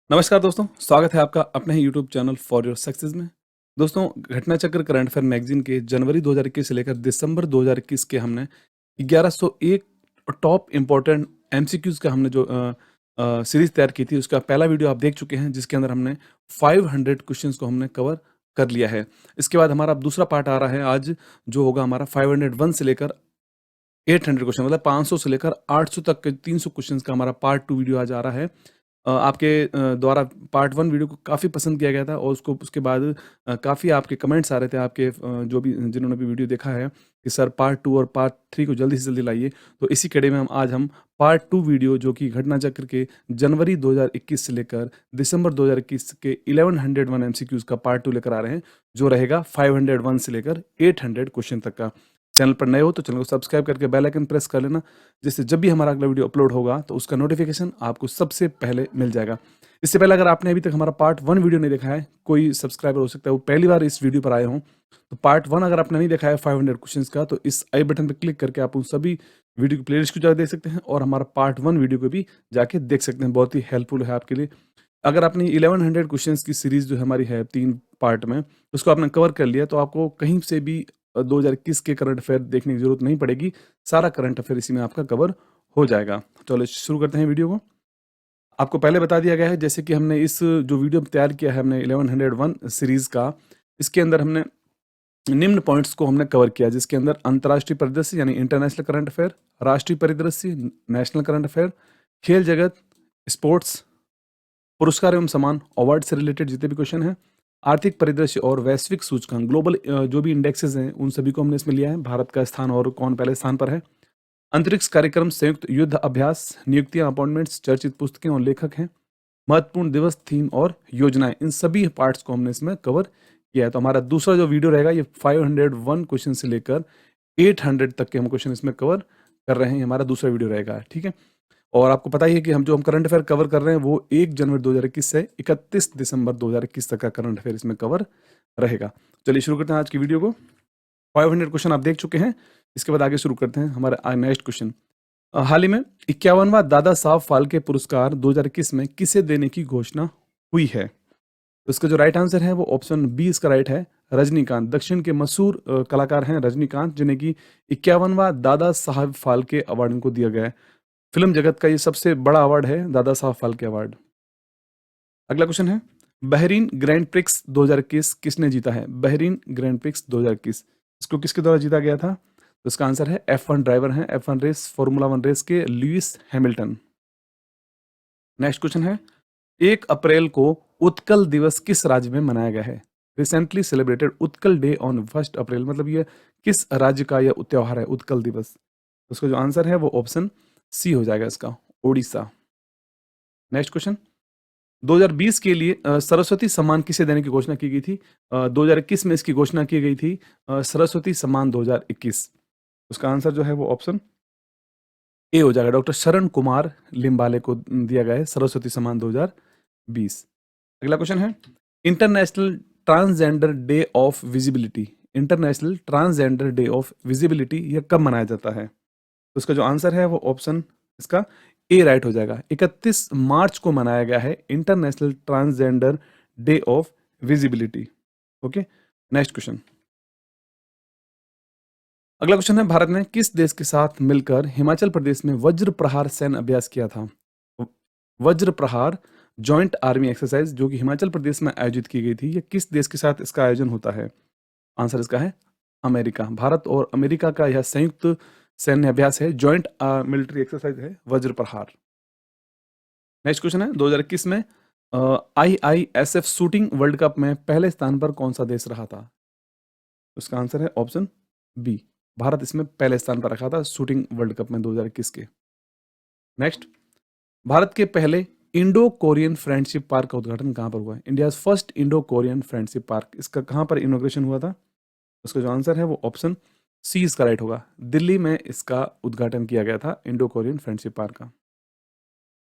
नमस्कार दोस्तों, स्वागत है आपका अपने ही YouTube channel for your success में। दोस्तों, घटना चक्र करंट अफेयर मैगज़ीन के जनवरी 2021 से लेकर दिसंबर 2021 के हमने 1101 टॉप इम्पोर्टेंट एमसीक्यूज़ का हमने जो सीरीज़ तैयार की थी, उसका पहला वीडियो आप देख चुके हैं, जिसके अंदर हमने 500 क्वेश्चंस को हमने कवर कर लिया है। इसके बाद हमारा अब दूसरा पार्ट आ रहा है आज, जो होगा हमारा 501 से लेकर 800 क्वेश्चन, मतलब 500 से लेकर 800 तक के 300 क्वेश्चंस का हमारा पार्ट 2 वीडियो आज आ रहा है। आपके द्वारा पार्ट 1 वीडियो को काफ़ी पसंद किया गया था और उसके बाद काफ़ी आपके कमेंट्स आ रहे थे, आपके जो भी जिन्होंने भी वीडियो देखा है कि सर पार्ट 2 और पार्ट 3 को जल्दी से जल्दी लाइए। तो इसी कड़ी में हम पार्ट 2 वीडियो, जो कि घटना चक्र के जनवरी 2021 से लेकर दिसंबर 2021 के 1101 एमसीक्यूज़ का पार्ट 2 लेकर आ रहे हैं, जो रहेगा 501 से लेकर 800 क्वेश्चन तक का। चैनल पर नए हो तो चैनल को सब्सक्राइब करके बेल आइकन प्रेस कर लेना, जिससे जब भी हमारा अगला वीडियो अपलोड होगा तो उसका नोटिफिकेशन आपको सबसे पहले मिल जाएगा। इससे पहले अगर आपने अभी तक हमारा पार्ट 1 वीडियो नहीं देखा है, कोई सब्सक्राइबर हो सकता है वो पहली बार इस वीडियो पर आए हों, तो पार्ट 1 अगर आपने नहीं देखा है 500 क्वेश्चंस का, तो इस आई बटन पर क्लिक करके आप उन सभी वीडियो की प्लेलिस्ट को जाकर देख सकते हैं और हमारा पार्ट 1 वीडियो को भी जाके देख सकते हैं। बहुत ही हेल्पफुल है आपके लिए। अगर आपने 1100 क्वेश्चंस की सीरीज जो हमारी है 3 पार्ट में, उसको आपने कवर कर लिया, तो आपको कहीं से भी 2021 के करंट अफेयर देखने की ज़रूरत नहीं पड़ेगी। सारा करंट अफेयर इसी में आपका कवर हो जाएगा। चलो शुरू करते हैं वीडियो को। आपको पहले बता दिया गया है, जैसे कि हमने इस जो वीडियो तैयार किया है हमने 1101 सीरीज़ का, इसके अंदर हमने निम्न पॉइंट्स को हमने कवर किया, जिसके अंदर अंतर्राष्ट्रीय परिदृश्य यानी इंटरनेशनल करंट अफेयर, राष्ट्रीय परिदृश्य नेशनल करंट अफेयर, खेल जगत, स्पोर्ट्स, पुरस्कार एवं सम्मान, अवार्ड से रिलेटेड जितने भी क्वेश्चन हैं, आर्थिक परिदृश्य और वैश्विक सूचकांक, ग्लोबल जो भी इंडेक्सेस हैं, उन सभी को हमने इसमें लिया है। भारत का स्थान और कौन पहले स्थान पर है, अंतरिक्ष कार्यक्रम, संयुक्त युद्ध अभ्यास, नियुक्तियां, अपॉइंटमेंट्स, चर्चित पुस्तकें और लेखक हैं, महत्वपूर्ण दिवस, थीम और योजनाएं, इन सभी पार्ट्स को हमने इसमें कवर किया है। तो हमारा दूसरा जो वीडियो रहेगा, ये 501 क्वेश्चन से लेकर 800 तक के हम क्वेश्चन इसमें कवर कर रहे हैं। हमारा दूसरा वीडियो रहेगा, ठीक है। और आपको पता ही है कि हम करंट अफेयर कवर कर रहे हैं, वो 1 जनवरी 2021 से 31 दिसंबर 2021 तक का करंट अफेयर इसमें कवर रहेगा। चलिए शुरू करते हैं आज की वीडियो को। 500 क्वेश्चन आप देख चुके हैं। इसके बाद आगे शुरू करते हैं हमारा नेक्स्ट क्वेश्चन। हाल ही में 51वां दादा साहब फाल्के पुरस्कार 2021 में किसे देने की घोषणा हुई है? तो इसका जो राइट आंसर है वो ऑप्शन बी इसका राइट है, रजनीकांत। दक्षिण के मशहूर कलाकार हैं रजनीकांत, जिन्हें की 51वां दादा साहब फाल्के अवार्ड इनको दिया गया है। फिल्म जगत का ये सबसे बड़ा अवार्ड है, दादा साहब फाल्के अवार्ड। अगला क्वेश्चन है, बहरीन ग्रैंड प्रिक्स 2021 किसने जीता है? बहरीन ग्रैंड प्रिक्स 2021 इसको किसके द्वारा जीता गया था? तो इसका आंसर है F1 ड्राइवर हैं, F1 रेस, फॉर्मूला 1 रेस के लुइस हैमिल्टन। नेक्स्ट क्वेश्चन है, 1 अप्रैल को उत्कल दिवस किस राज्य में मनाया गया है? Recently celebrated Utkal day on 1 अप्रैल, मतलब ये किस राज्य का यह त्योहार है उत्कल दिवस? उसका जो आंसर है वो ऑप्शन सी हो जाएगा इसका, ओडिशा। नेक्स्ट क्वेश्चन, 2020 के लिए सरस्वती सम्मान किसे देने की घोषणा की गई थी? 2021 में इसकी घोषणा की गई थी, सरस्वती सम्मान 2021। उसका आंसर जो है वो ऑप्शन ए हो जाएगा, डॉक्टर शरण कुमार लिम्बाले को दिया गया है सरस्वती सम्मान 2020। अगला क्वेश्चन है, international transgender day of visibility, international transgender day of visibility यह कब मनाया जाता है? तो उसका जो आंसर है वो ऑप्शन इसका ए राइट हो जाएगा, 31 मार्च को मनाया गया है international transgender day of visibility. Okay, next question. अगला क्वेश्चन है, भारत ने किस देश के साथ मिलकर हिमाचल प्रदेश में वज्र प्रहार सैन्य अभ्यास किया था? वज्र प्रहार जॉइंट आर्मी एक्सरसाइज, जो कि हिमाचल प्रदेश में आयोजित की गई थी, ये किस देश के साथ इसका आयोजन होता है? आंसर इसका है अमेरिका। भारत और अमेरिका का यह संयुक्त सैन्य अभ्यास है, जॉइंट मिलिट्री एक्सरसाइज है वज्र प्रहार। नेक्स्ट क्वेश्चन है, 2021 में IISF शूटिंग वर्ल्ड कप में पहले स्थान पर कौन सा देश रहा था? उसका आंसर है ऑप्शन बी, भारत इसमें पहले स्थान पर रखा था शूटिंग वर्ल्ड कप में 2021 के। नेक्स्ट, भारत के पहले इंडो कोरियन फ्रेंडशिप पार्क का उद्घाटन कहां पर हुआ है? India first Indo Korean friendship park, इसका कहां पर इनोग्रेशन हुआ था? उसका जो आंसर है वो ऑप्शन सी इसका राइट होगा, दिल्ली में इसका उद्घाटन किया गया था इंडो कोरियन फ्रेंडशिप पार्क का।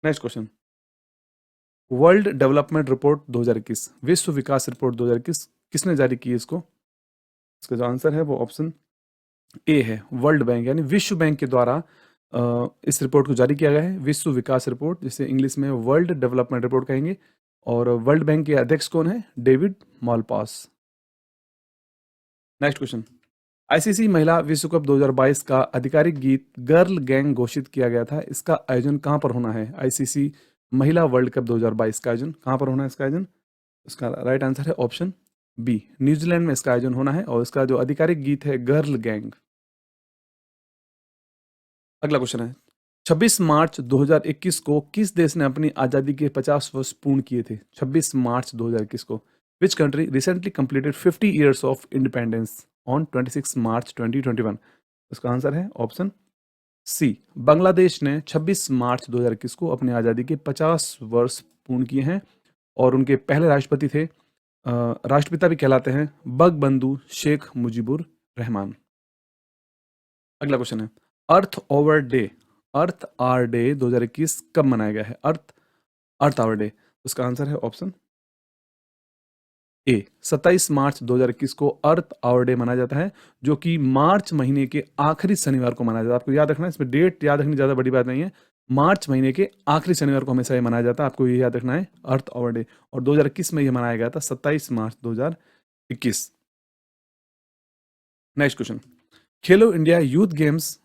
Next question, world development report 2021, विश्व विकास रिपोर्ट 2021 किसने जारी की है इसको? इसका जो आंसर है वो ऑप्शन ए है, वर्ल्ड बैंक यानी विश्व बैंक के द्वारा इस रिपोर्ट को जारी किया गया है, विश्व विकास रिपोर्ट, जिसे इंग्लिश में वर्ल्ड डेवलपमेंट रिपोर्ट कहेंगे। और वर्ल्ड बैंक के अध्यक्ष कौन है? David Malpass. Next question, ICC महिला विश्व कप 2022 का आधिकारिक गीत गर्ल गैंग घोषित किया गया था। इसका आयोजन कहाँ पर होना है? आईसीसी महिला वर्ल्ड कप 2022 का आयोजन कहाँ पर होना है? इसका आयोजन, इसका राइट आंसर है ऑप्शन बी, न्यूजीलैंड में इसका आयोजन होना है और इसका जो आधिकारिक गीत है गर्ल गैंग। अगला क्वेश्चन है, 26 मार्च 2021 को किस देश ने अपनी आज़ादी के 50 वर्ष पूर्ण किए थे? 26 मार्च 2021 को which country recently completed 50 years of independence on 26 मार्च 2021? इसका आंसर है ऑप्शन सी, बांग्लादेश ने 26 मार्च 2021 को अपनी आज़ादी के 50 वर्ष पूर्ण किए हैं और उनके पहले राष्ट्रपति थे, राष्ट्रपिता भी कहलाते हैं, बंगबंधु शेख मुजीबुर रहमान। अगला क्वेश्चन है, earth over day, earth hour day 2021 कब मनाया गया है? अर्थ आवर डे, उसका आंसर है ऑप्शन ए, 27 मार्च 2021 को अर्थ आवर डे मनाया जाता है, जो कि मार्च महीने के आखिरी शनिवार को मनाया जाता है। आपको याद रखना है, इसमें डेट याद रखनी ज़्यादा बड़ी बात नहीं है। मार्च महीने के आखिरी शनिवार को हमेशा ये मनाया जाता है, आपको ये याद रखना है, अर्थ आवर डे। और 2021 में ये मनाया गया था 27 मार्च 2021। नेक्स्ट क्वेश्चन, खेलो इंडिया यूथ गेम्स,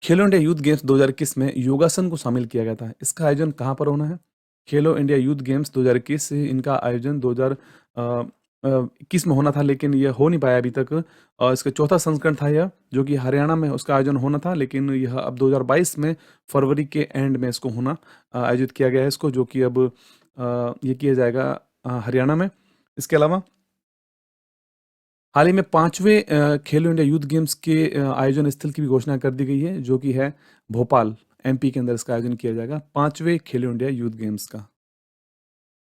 खेलो इंडिया यूथ गेम्स 2021 में योगासन को शामिल किया गया था। इसका आयोजन कहाँ पर होना है? खेलो इंडिया यूथ गेम्स 2021 से इनका आयोजन 2021 में होना था, लेकिन यह हो नहीं पाया अभी तक। इसका चौथा संस्करण था यह, जो कि हरियाणा में उसका आयोजन होना था, लेकिन यह अब 2022 में फरवरी के एंड में इसको होना आयोजित किया गया है इसको, जो कि अब ये किया जाएगा हरियाणा में। इसके अलावा हाल ही में 5वें खेलो इंडिया यूथ गेम्स के आयोजन स्थल की भी घोषणा कर दी गई है, जो कि है भोपाल, एमपी के अंदर इसका आयोजन किया जाएगा, 5वें खेलो इंडिया यूथ गेम्स का।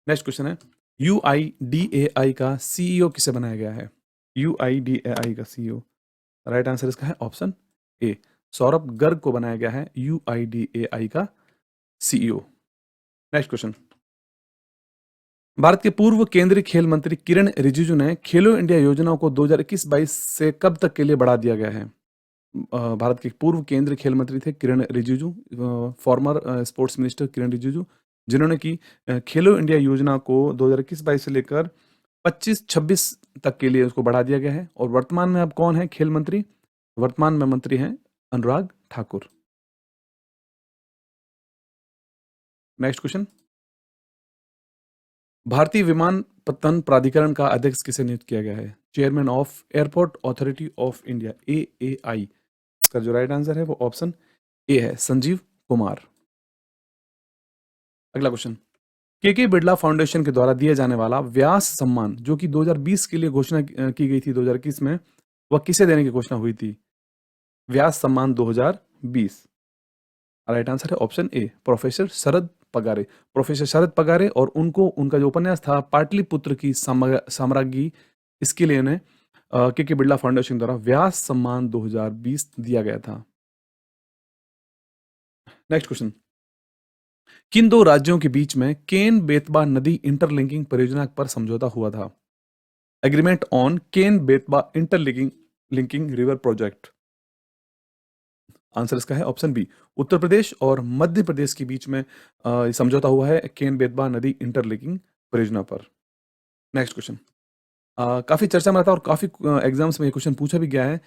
नेक्स्ट क्वेश्चन है, यूआईडीएआई का सीईओ किसे बनाया गया है? यूआईडीएआई का सीईओ, राइट आंसर इसका है ऑप्शन ए, सौरभ गर्ग को बनाया गया है यूआईडीएआई का सीईओ। नेक्स्ट क्वेश्चन, भारत के पूर्व केंद्रीय खेल मंत्री किरण रिजिजू ने खेलो इंडिया योजना को 2021-22 से कब तक के लिए बढ़ा दिया गया है? भारत के पूर्व केंद्रीय खेल मंत्री थे किरण रिजिजू, फॉर्मर स्पोर्ट्स मिनिस्टर किरण रिजिजू, जिन्होंने की खेलो इंडिया योजना को 2021-22 से लेकर 25-26 तक के लिए उसको बढ़ा दिया गया है। और वर्तमान में अब कौन है खेल मंत्री? वर्तमान में मंत्री हैं अनुराग ठाकुर। नेक्स्ट क्वेश्चन, भारतीय विमानपत्तन प्राधिकरण का अध्यक्ष किसे नियुक्त किया गया है? Chairman of airport authority of India, AAI. इसका जो राइट आंसर है वो ऑप्शन ए है, संजीव कुमार। अगला क्वेश्चन, के बिरला फाउंडेशन के द्वारा दिया जाने वाला व्यास सम्मान, जो कि 2020 के लिए घोषणा की गई थी 2021 में, वह किसे देने की घोषणा हुई थी? व्यास सम्मान 2020, राइट आंसर है option A, professor Sharad Pagare. Professor Sharad Pagare, और उनको उनका जो उपन्यास था पाटलिपुत्र की साम्राज्ञी, इसके लिए उन्हें के बिरला फाउंडेशन द्वारा व्यास सम्मान 2020 दिया गया था। नेक्स्ट क्वेश्चन, किन दो राज्यों के बीच में केन बेतवा नदी इंटरलिंकिंग परियोजना पर समझौता हुआ था? Agreement on Ken Betwa interlinking linking river project. Answer इसका है ऑप्शन बी, उत्तर प्रदेश और मध्य प्रदेश के बीच में समझौता हुआ है केन बेतवा नदी इंटरलिंकिंग परियोजना पर। नेक्स्ट क्वेश्चन, काफी चर्चा में आता है और काफी एग्जाम्स में ये क्वेश्चन पूछा भी गया है,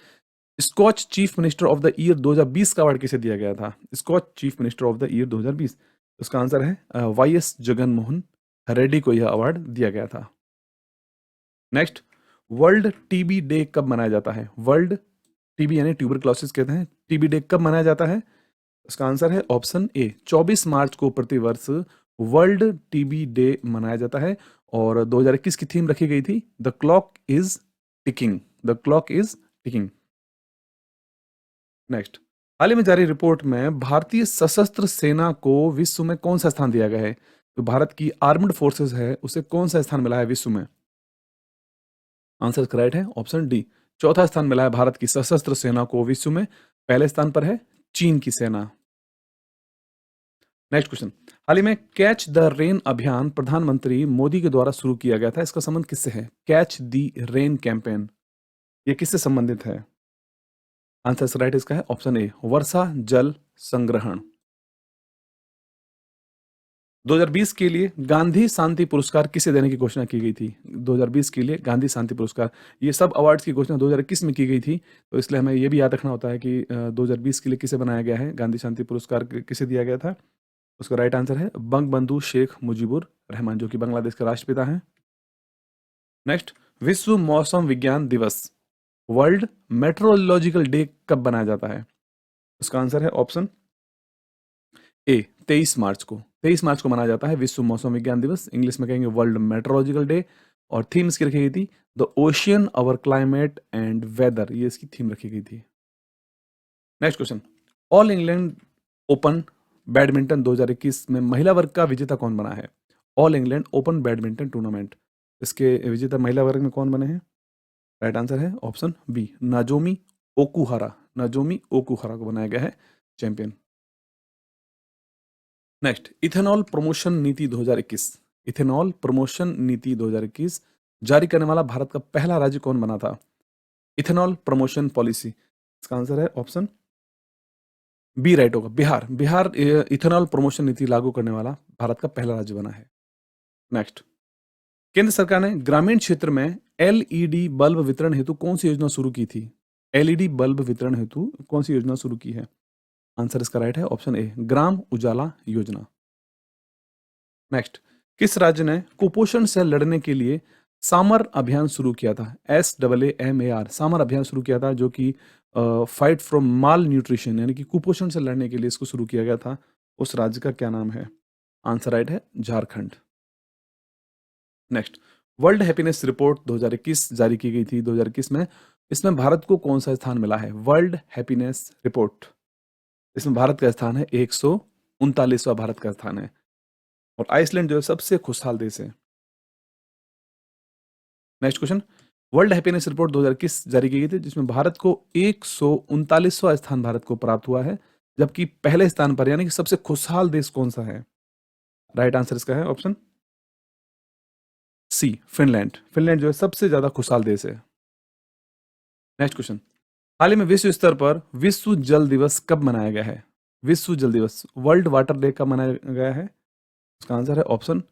Skoch chief minister of the year 2020 का अवार्ड किसे दिया गया था? Skoch chief minister of the year 2020, उसका आंसर है वाईएस जगन मोहन रेड्डी को यह अवार्ड दिया गया था। नेक्स्ट, वर्ल्ड टीबी डे कब मनाया जाता है? वर्ल्ड टीबी यानी ट्यूबरक्लोसिस कहते हैं, टीबी डे कब मनाया जाता है? उसका आंसर है ऑप्शन ए, 24 मार्च को प्रतिवर्ष वर्ल्ड टीबी डे मनाया जाता है। और 2021 की थीम रखी गई थी the clock is ticking, the clock is ticking. Next, हाल ही में जारी रिपोर्ट में भारतीय सशस्त्र सेना को विश्व में कौन सा स्थान दिया गया है? तो भारत की आर्म्ड फोर्सेस है, उसे कौन सा स्थान मिला है विश्व में? आंसर करेक्ट है ऑप्शन डी, चौथा स्थान मिला है भारत की सशस्त्र सेना को विश्व में, पहले स्थान पर है चीन की सेना। नेक्स्ट क्वेश्चन, हाल ही में कैच द रेन अभियान प्रधानमंत्री मोदी के द्वारा शुरू किया गया था, इसका संबंध किससे है? कैच द रेन कैंपेन, ये किससे संबंधित है? आंसर राइट इसका है ऑप्शन ए, वर्षा जल संग्रहण। 2020 के लिए गांधी शांति पुरस्कार किसे देने की घोषणा की गई थी? 2020 के लिए गांधी शांति पुरस्कार, ये सब अवार्ड्स की घोषणा 2021 में की गई थी, तो इसलिए हमें ये भी याद रखना होता है कि 2020 के लिए किसे बनाया गया है, गांधी शांति पुरस्कार किसे दिया गया था? उसका राइट आंसर है बंगबंधु शेख मुजीबुर रहमान, जो कि बांग्लादेश के राष्ट्रपिता हैं। नेक्स्ट, विश्व मौसम विज्ञान दिवस, वर्ल्ड मेट्रोलॉजिकल डे कब बनाया जाता है? उसका आंसर है ऑप्शन ए 23 मार्च को मनाया जाता है विश्व मौसम विज्ञान दिवस, इंग्लिश में कहेंगे वर्ल्ड मेट्रोलॉजिकल डे। और थीम इसकी रखी गई थी the ocean our climate and weather, ये इसकी थीम रखी गई थी। Next question, all England open badminton 2021 में महिला वर्ग का विजेता कौन बना है? All England open badminton tournament, इसके विजेता महिला वर्ग में कौन बने हैं? राइट आंसर है option B Nozomi Okuhara, Nozomi Okuhara को बनाया गया है चैंपियन। नेक्स्ट, इथेनॉल प्रमोशन नीति 2021, इथेनॉल प्रमोशन नीति 2021 जारी करने वाला भारत का पहला राज्य कौन बना था? इथेनॉल प्रमोशन पॉलिसी, इसका आंसर है ऑप्शन बी राइट होगा, बिहार। बिहार इथेनॉल प्रमोशन नीति लागू करने वाला भारत का पहला राज्य बना है। नेक्स्ट, केंद्र सरकार ने ग्रामीण क्षेत्र में एलईडी बल्ब वितरण हेतु कौन सी योजना शुरू की थी? एलईडी बल्ब वितरण हेतु कौन सी योजना शुरू की है? आंसर इसका राइट है ऑप्शन ए ग्राम उजाला योजना। नेक्स्ट, किस राज्य ने कुपोषण से लड़ने के लिए सामर अभियान शुरू किया था? SAAMAR, सामर अभियान शुरू किया था, जो कि फाइट फ्रॉम माल न्यूट्रिशन यानी कि कुपोषण से लड़ने के लिए इसको शुरू किया गया था। उस राज्य का क्या नाम है? आंसर राइट है Jharkhand. Next, world happiness report 2021 जारी की गई थी 2021 में, इसमें भारत को कौन सा स्थान मिला है? वर्ल्ड हैप्पीनेस रिपोर्ट, इसमें भारत का स्थान है 139वां भारत का स्थान है। और आइसलैंड जो है सबसे खुशहाल देश है। Next question, world happiness report 2021 जारी की गई थी, जिसमें भारत को 139वां स्थान भारत को प्राप्त हुआ है, जबकि पहले स्थान पर यानी कि सबसे खुशहाल देश कौन सा है? राइट आंसर इसका है ऑप्शन सी फिनलैंड। फिनलैंड जो है सबसे ज्यादा खुशहाल देश है। नेक्स्ट क्वेश्चन, हाल ही में विश्व स्तर पर विश्व जल दिवस कब मनाया गया है? विश्व जल दिवस, वर्ल्ड वाटर डे कब मनाया गया है? उसका आंसर है ऑप्शन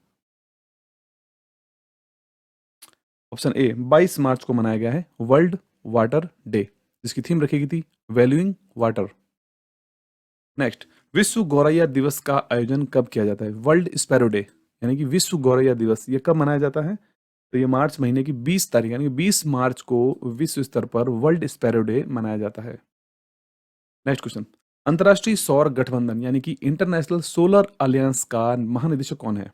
ए 22 मार्च को मनाया गया है वर्ल्ड वाटर डे, जिसकी थीम रखी गई थी वैल्यूइंग वाटर। नेक्स्ट, विश्व गौरैया दिवस का आयोजन कब किया जाता है? वर्ल्ड स्पैरो डे यानी कि विश्व गौरैया दिवस, ये कब मनाया जाता है? तो ये मार्च महीने की 20 तारीख यानी कि 20 मार्च को विश्व स्तर पर वर्ल्ड स्पैरो डे मनाया जाता है। नेक्स्ट क्वेश्चन, अंतर्राष्ट्रीय सौर गठबंधन यानी कि इंटरनेशनल सोलर अलायंस का महानिदेशक कौन है?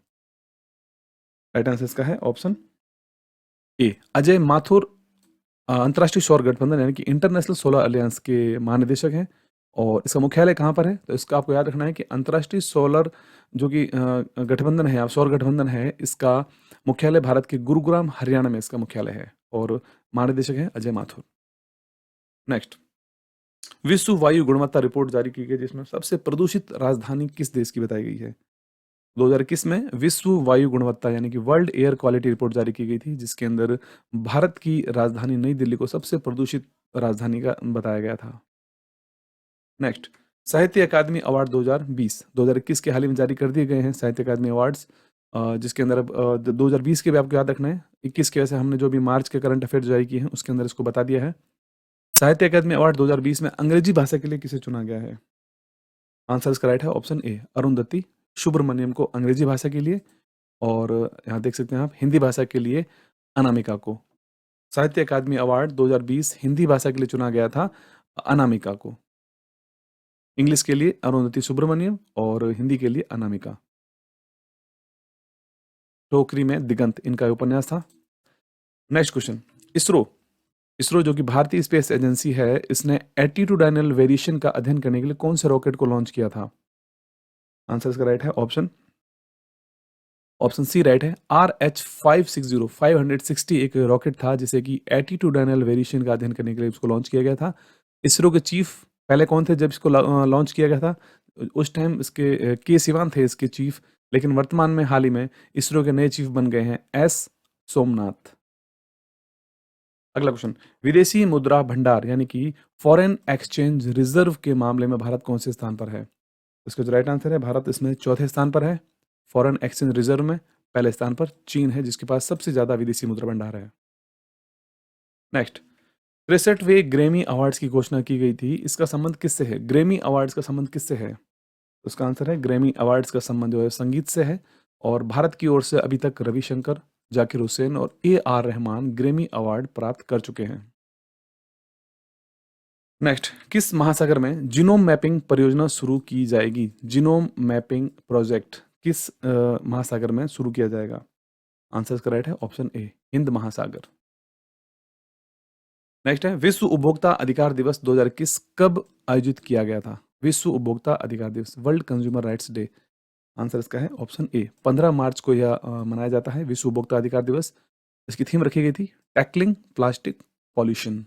राइट आंसर इसका है ऑप्शन ए अजय माथुर। अंतर्राष्ट्रीय सौर गठबंधन यानी कि इंटरनेशनल सोलर अलायंस के महानिदेशक हैं। और इसका मुख्यालय कहाँ पर है? तो इसका आपको याद रखना है कि अंतर्राष्ट्रीय सोलर जो कि गठबंधन है, सौर गठबंधन है, इसका मुख्यालय भारत के गुरुग्राम हरियाणा में इसका मुख्यालय है, और महानिदेशक है अजय माथुर। नेक्स्ट, विश्व वायु गुणवत्ता रिपोर्ट जारी की गई, जिसमें सबसे प्रदूषित राजधानी किस देश की बताई गई है? 2021 में विश्व वायु गुणवत्ता यानी कि वर्ल्ड एयर क्वालिटी रिपोर्ट जारी की गई थी, जिसके अंदर भारत की राजधानी नई दिल्ली को सबसे प्रदूषित राजधानी का बताया गया था। नेक्स्ट, साहित्य अकादमी अवार्ड 2021 के हाल ही में जारी कर दिए गए हैं साहित्य अकादमी अवार्ड्स, जिसके अंदर 2020 के भी आपको याद रखना है। 21 के वैसे हमने जो भी मार्च के करंट अफेयर जारी किए हैं उसके अंदर इसको बता दिया है। साहित्य अकादमी अवार्ड 2020 में अंग्रेजी भाषा के लिए किसे चुना गया है? आंसर इसका राइट है ऑप्शन ए अरुंधति सुब्रमण्यम को अंग्रेजी भाषा के लिए, और यहाँ देख सकते हैं आप हिंदी भाषा के लिए अनामिका को। साहित्य अकादमी अवार्ड 2020 हिंदी भाषा के लिए चुना गया था अनामिका को, इंग्लिश के लिए अरुंधति सुब्रमण्यम और हिंदी के लिए अनामिका। टोकरी में दिगंत इनका उपन्यास था। नेक्स्ट क्वेश्चन, इसरो इसरो जो कि भारतीय स्पेस एजेंसी है, इसने एटीट्यूडाइनल वेरिएशन का अध्ययन करने के लिए कौन से रॉकेट को लॉन्च किया था? आंसर इसका राइट है ऑप्शन सी राइट है RH560 560 एक रॉकेट था, जिसे कि एटीट्यूडाइनल वेरिएशन का अध्ययन करने के लिए इसको लॉन्च किया गया था। इसरो के चीफ पहले कौन थे जब इसको लॉन्च किया गया था? उस टाइम इसके के सिवान थे इसके चीफ, लेकिन वर्तमान में हाल ही में इसरो के नए चीफ बन गए हैं एस सोमनाथ। अगला क्वेश्चन, विदेशी मुद्रा भंडार यानी कि फॉरेन एक्सचेंज रिजर्व के मामले में भारत कौन से स्थान पर है? इसका जो राइट आंसर है भारत इसमें चौथे स्थान पर है। फॉरेन एक्सचेंज रिजर्व में पहले स्थान पर चीन है, जिसके पास सबसे ज्यादा विदेशी मुद्रा भंडार है। नेक्स्ट, 63वें ग्रैमी अवार्ड्स की घोषणा की गई थी, इसका संबंध किससे है? ग्रैमी अवार्ड्स का संबंध किससे है? उसका आंसर है ग्रैमी अवार्ड्स का संबंध जो है संगीत से है, और भारत की ओर से अभी तक रविशंकर, जाकिर हुसैन और AR रहमान ग्रैमी अवार्ड प्राप्त कर चुके हैं। नेक्स्ट, किस महासागर में जीनोम मैपिंग परियोजना शुरू की जाएगी? जीनोम मैपिंग प्रोजेक्ट किस महासागर में शुरू किया जाएगा? आंसर करेक्ट है ऑप्शन ए, हिंद महासागर। नेक्स्ट है, विश्व उपभोक्ता अधिकार दिवस 2021 कब आयोजित किया गया था? विश्व उपभोक्ता अधिकार दिवस, world consumer rights day. Answer इसका है ऑप्शन ए, 15 मार्च को यह मनाया जाता है विश्व उपभोक्ता अधिकार दिवस। इसकी थीम रखी गई थी टैकलिंग प्लास्टिक पॉल्यूशन।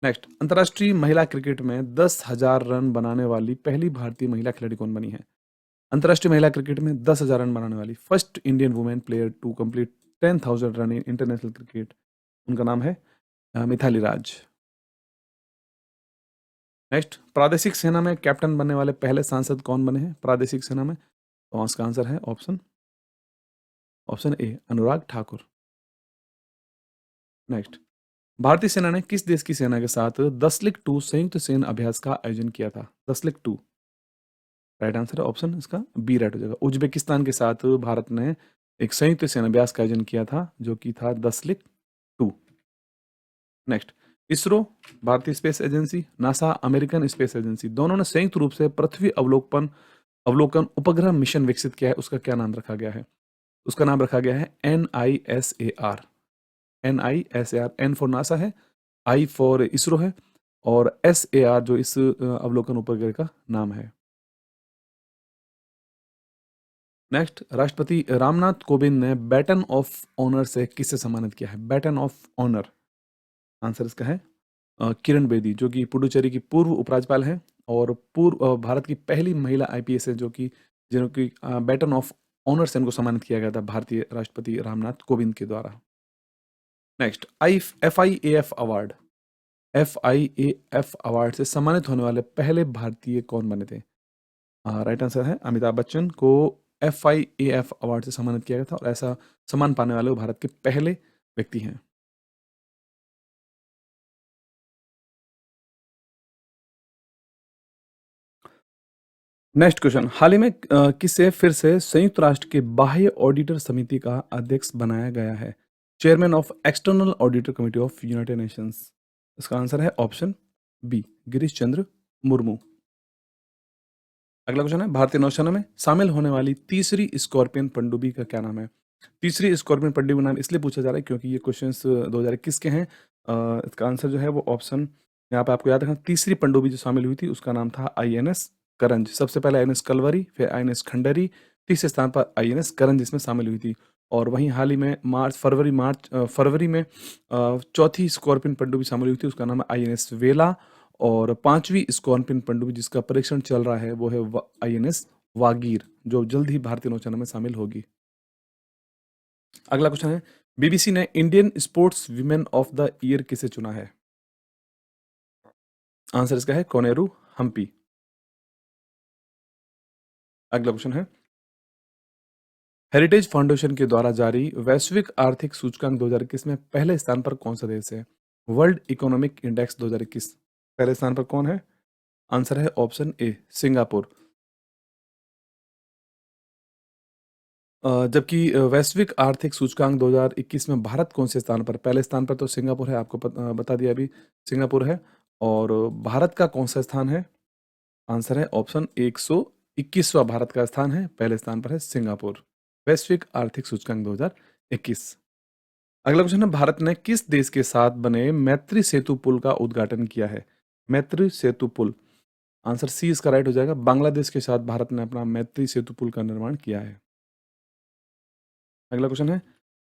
नेक्स्ट, अंतर्राष्ट्रीय महिला क्रिकेट में 10,000 रन बनाने वाली पहली भारतीय महिला खिलाड़ी कौन बनी है? अंतर्राष्ट्रीय महिला क्रिकेट में 10,000 रन बनाने वाली first Indian women player to complete 10,000 run in international cricket, उनका नाम है मिथाली राज। नेक्स्ट, प्रादेशिक सेना में कैप्टन बनने वाले पहले सांसद कौन बने हैं प्रादेशिक सेना में? तो इसका आंसर है ऑप्शन ए, अनुराग ठाकुर। नेक्स्ट, भारतीय सेना ने किस देश की सेना के साथ दसलिक-2 संयुक्त सैन्य अभ्यास का आयोजन किया था? दसलिक-2, राइट आंसर है ऑप्शन इसका बी राइट हो जाएगा। उज्बेकिस्तान के साथ भारत ने एक संयुक्त सैन्य अभ्यास का आयोजन किया था, जो कि था दसलिक-2। नेक्स्ट, इसरो, भारतीय space agency, NASA, American space agency, दोनों ने संयुक्त रूप से पृथ्वी अवलोकन उपग्रह मिशन विकसित किया है, उसका क्या नाम रखा गया है? उसका नाम रखा गया है NISAR। NISAR, N for NASA है, आई फॉर इसरो है, और SAR जो इस अवलोकन उपग्रह का नाम है। नेक्स्ट, राष्ट्रपति रामनाथ कोविंद ने बैटन ऑफ ऑनर से किसे सम्मानित किया है? बैटन ऑफ ऑनर, आंसर इसका है किरण बेदी, जो कि पुडुचेरी की पूर्व उपराज्यपाल है और भारत की पहली महिला IPS है, जो कि जिनकी बैटन ऑफ ऑनर से इनको सम्मानित किया गया था भारतीय राष्ट्रपति रामनाथ कोविंद के द्वारा। Next, FIAF award, FIAF award से सम्मानित होने वाले पहले भारतीय कौन बने थे? राइट आंसर है अमिताभ बच्चन को FIAF अवार्ड से सम्मानित किया गया था, और ऐसा सम्मान पाने वाले वो भारत के पहले व्यक्ति हैं। नेक्स्ट क्वेश्चन, हाल ही में किसे फिर से संयुक्त राष्ट्र के बाह्य ऑडिटर समिति का अध्यक्ष बनाया गया है? Chairman of external auditor committee of United Nations. इसका आंसर है ऑप्शन बी, गिरीश चंद्र मुर्मू। अगला क्वेश्चन है, भारतीय नौसेना में शामिल होने वाली तीसरी स्कॉर्पियन पनडुब्बी का क्या नाम है? तीसरी स्कॉर्पियन पनडुब्बी का नाम इसलिए पूछा जा रहा है क्योंकि ये क्वेश्चंस 2021 के हैं। इसका आंसर जो है वो ऑप्शन, यहाँ पे आपको याद रखना, तीसरी पनडुब्बी जो शामिल हुई थी उसका नाम था INS करंज। सबसे पहले INS कलवरी, फिर INS खंडरी, तीसरे स्थान पर INS करंज इसमें शामिल हुई थी। और वहीं हाल ही में फरवरी में चौथी स्कॉर्पियन पनडुब्बी शामिल हुई थी, उसका नाम है INS वेला। और पांचवी स्कॉर्पियन पनडुब्बी जिसका परीक्षण चल रहा है वो है INS वागीर, जो जल्द ही भारतीय नौसेना में शामिल होगी। अगला क्वेश्चन है, BBC ने Indian sports women of the year किसे चुना है? आंसर इसका है कोनेरू हम्पी। अगला क्वेश्चन है, हेरिटेज फाउंडेशन के द्वारा जारी वैश्विक आर्थिक सूचकांक 2021 में पहले स्थान पर कौन सा देश है? वर्ल्ड इकोनॉमिक इंडेक्स 2021 पहले स्थान पर कौन है? आंसर है ऑप्शन ए, सिंगापुर। जबकि वैश्विक आर्थिक सूचकांक 2021 में भारत कौन से स्थान पर? पहले स्थान पर तो सिंगापुर है, आपको बता दिया अभी, सिंगापुर है। और भारत का कौन सा स्थान है? आंसर है ऑप्शन 121वां भारत का स्थान है, पहले स्थान पर है सिंगापुर, वैश्विक आर्थिक सूचकांक 2021। अगला क्वेश्चन है, भारत ने किस देश के साथ बने मैत्री सेतु पुल का उद्घाटन किया है? मैत्री सेतु पुल, आंसर सी इसका राइट हो जाएगा, बांग्लादेश के साथ भारत ने अपना मैत्री सेतु पुल का निर्माण किया है। अगला क्वेश्चन है,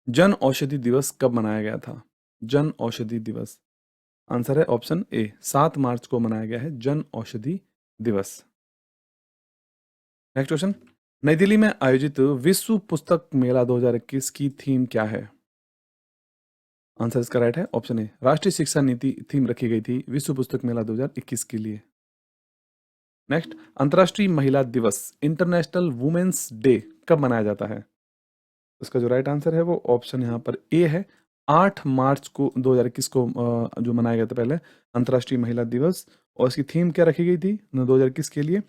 जन औषधि दिवस कब मनाया गया था? जन औषधि दिवस, आंसर है ऑप्शन ए, 7 मार्च को मनाया गया है जन औषधि दिवस। नेक्स्ट क्वेश्चन, नई दिल्ली में आयोजित विश्व पुस्तक मेला 2021 की थीम क्या है? आंसर इसका राइट है ऑप्शन ए, राष्ट्रीय शिक्षा नीति थीम रखी गई थी विश्व पुस्तक मेला 2021 के लिए। नेक्स्ट, अंतर्राष्ट्रीय महिला दिवस, इंटरनेशनल वुमेन्स डे कब मनाया जाता है? इसका जो राइट आंसर है वो ऑप्शन यहाँ पर ए है। 8 मार्च को 2021 को जो मनाया गया था पहले अंतर्राष्ट्रीय महिला दिवस, और इसकी थीम क्या रखी गई थी 2021 के लिए?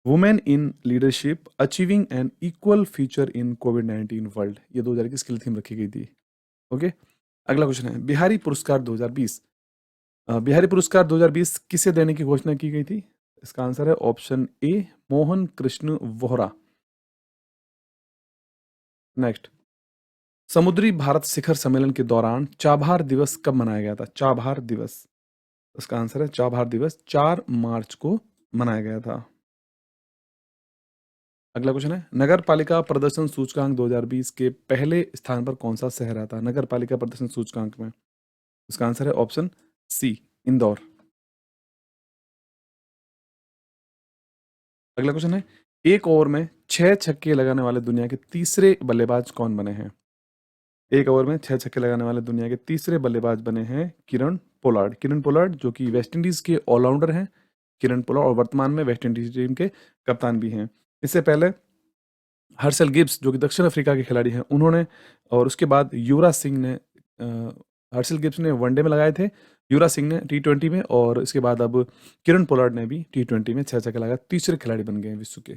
Women in leadership achieving an equal future in कोविड-19 वर्ल्ड, ये 2021 के लिए थीम रखी गई थी। ओके, अगला क्वेश्चन है बिहारी पुरस्कार 2020। बिहारी पुरस्कार 2020 किसे देने की घोषणा की गई थी? इसका आंसर है ऑप्शन ए, मोहन कृष्ण वोहरा। नेक्स्ट, समुद्री भारत शिखर सम्मेलन के दौरान चाबहार दिवस कब मनाया गया था? चाबहार दिवस, इसका आंसर है चाबहार दिवस 4 मार्च को मनाया गया था। अगला क्वेश्चन है नगर पालिका प्रदर्शन सूचकांक 2020 के पहले स्थान पर कौन सा शहर आता है नगर पालिका प्रदर्शन सूचकांक में? इसका आंसर है ऑप्शन सी, इंदौर। अगला क्वेश्चन है एक ओवर में 6 छक्के लगाने वाले दुनिया के तीसरे बल्लेबाज कौन बने हैं? एक ओवर में 6 छक्के लगाने वाले दुनिया के तीसरे बल्लेबाज बने हैं किरण पोलार्ड। किरण पोलार्ड जो कि वेस्ट इंडीज के ऑलराउंडर हैं, किरण पोलार्ड, और वर्तमान में वेस्ट इंडीज टीम के कप्तान भी हैं। इससे पहले हर्षल गिब्स जो कि दक्षिण अफ्रीका के खिलाड़ी हैं उन्होंने, और उसके बाद युवराज सिंह ने, हर्षल गिब्स ने वनडे में लगाए थे, युवराज सिंह ने टी20 में, और इसके बाद अब किरण पोलार्ड ने भी टी20 में 6 छक्के लगाए, तीसरे खिलाड़ी बन गए हैं विश्व के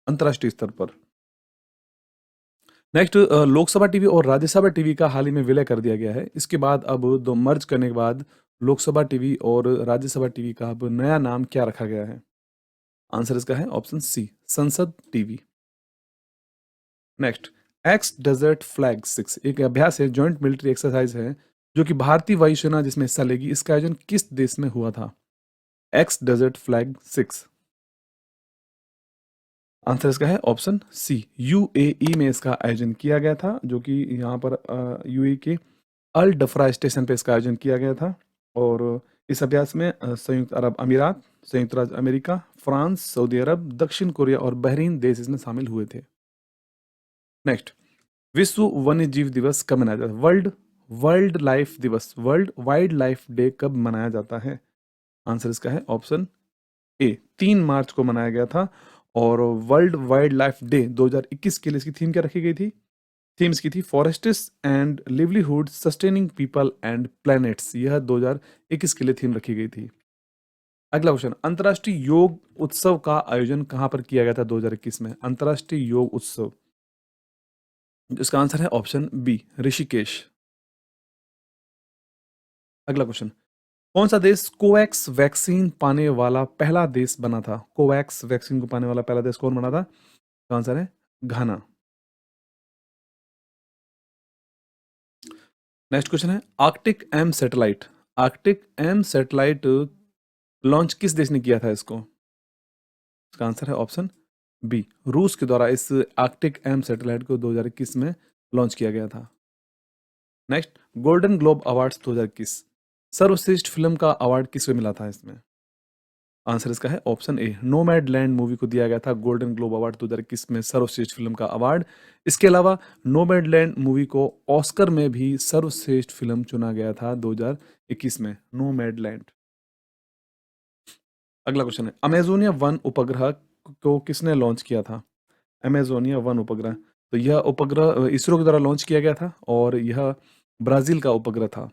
अंतर्राष्ट्रीय स्तर पर। नेक्स्ट, लोकसभा टीवी और राज्यसभा टीवी का हाल ही में विलय कर दिया गया है। इसके बाद अब दो मर्ज करने के बाद लोकसभा टीवी और राज्यसभा टीवी का अब नया नाम क्या रखा गया है? आंसर इसका है option C, Sansad TV. Next, ex desert flag 6 एक अभ्यास है, जॉइंट मिलिट्री एक्सरसाइज है, जो कि भारतीय वायुसेना जिसमें हिस्सा लेगी। इसका आयोजन किस देश में हुआ था? एक्स डेजर्ट फ्लैग 6, आंसर इसका है ऑप्शन सी, यूएई में इसका आयोजन किया गया था, जो कि यहाँ पर यूएई के अल डफरा स्टेशन पे इसका आयोजन किया गया था। और इस अभ्यास में संयुक्त अरब अमीरात, संयुक्त राज्य अमेरिका, फ्रांस, सऊदी अरब, दक्षिण कोरिया और बहरीन देश इसमें शामिल हुए थे। नेक्स्ट, विश्व वन्य जीव दिवस कब मनाया जाता है? वर्ल्ड वर्ल्ड लाइफ दिवस, वर्ल्ड वाइल्ड लाइफ डे कब मनाया जाता है? आंसर इसका है ऑप्शन ए, 3 मार्च को मनाया गया था। और वर्ल्ड वाइल्ड लाइफ डे 2021 के लिए इसकी थीम क्या रखी गई थी? थीम इसकी थी forests and livelihood sustaining people and planets, यह 2021 के लिए थीम रखी गई थी। अगला क्वेश्चन, अंतर्राष्ट्रीय योग उत्सव का आयोजन कहां पर किया गया था 2021 में? अंतर्राष्ट्रीय योग उत्सव, इसका आंसर है ऑप्शन बी, ऋषिकेश। अगला क्वेश्चन, कौन सा देश कोवैक्स वैक्सीन पाने वाला पहला देश बना था? कोवैक्स वैक्सीन को पाने वाला पहला देश कौन बना था? तो आंसर है घाना। नेक्स्ट क्वेश्चन है Arctic M satellite, Arctic M satellite launch किस देश ने किया था इसको? इसका आंसर है ऑप्शन बी, रूस के द्वारा इस आर्कटिक एम सैटेलाइट को 2021 में लॉन्च किया गया था। नेक्स्ट, गोल्डन ग्लोब अवार्ड्स 2021, सर्वश्रेष्ठ फिल्म का अवार्ड किसको मिला था इसमें? आंसर इसका है ऑप्शन ए, नोमैड लैंड मूवी को दिया गया था गोल्डन ग्लोब अवार्ड 2021 में सर्वश्रेष्ठ फिल्म का अवार्ड। इसके अलावा नोमैड लैंड मूवी को ऑस्कर में भी सर्वश्रेष्ठ फिल्म चुना गया था 2021 में, नोमैड लैंड। अगला क्वेश्चन है अमेजोनिया 1 उपग्रह को किसने लॉन्च किया था? अमेजोनिया 1 उपग्रह, तो यह उपग्रह इसरो के द्वारा लॉन्च किया गया था, और यह ब्राजील का उपग्रह था,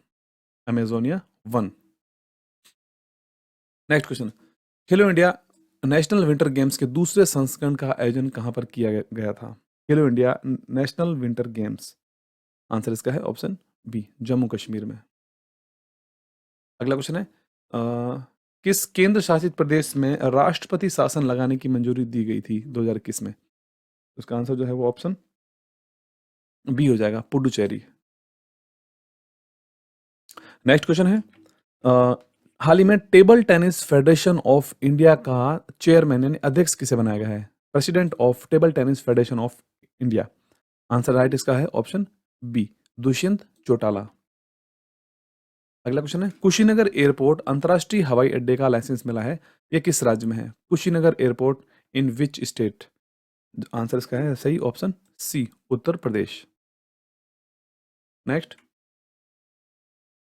अमेजोनिया 1। नेक्स्ट क्वेश्चन, खेलो इंडिया नेशनल विंटर गेम्स के दूसरे संस्करण का आयोजन कहां पर किया गया था? खेलो India national winter games, answer इसका है ऑप्शन बी, जम्मू कश्मीर में। अगला क्वेश्चन है किस केंद्र शासित प्रदेश में राष्ट्रपति शासन लगाने की मंजूरी दी गई थी 2021 में? उसका आंसर जो है वो ऑप्शन बी हो जाएगा, पुडुचेरी। नेक्स्ट क्वेश्चन है हाल ही में table tennis federation of India का चेयरमैन यानी अध्यक्ष किसे बनाया गया है? President of table tennis federation of India, answer right इसका है ऑप्शन बी, दुष्यंत चौटाला। अगला क्वेश्चन है कुशीनगर एयरपोर्ट अंतर्राष्ट्रीय हवाई अड्डे का लाइसेंस मिला है, यह किस राज्य में है? Kushinagar airport in which state? Answer इसका है सही option C, Uttar Pradesh. Next,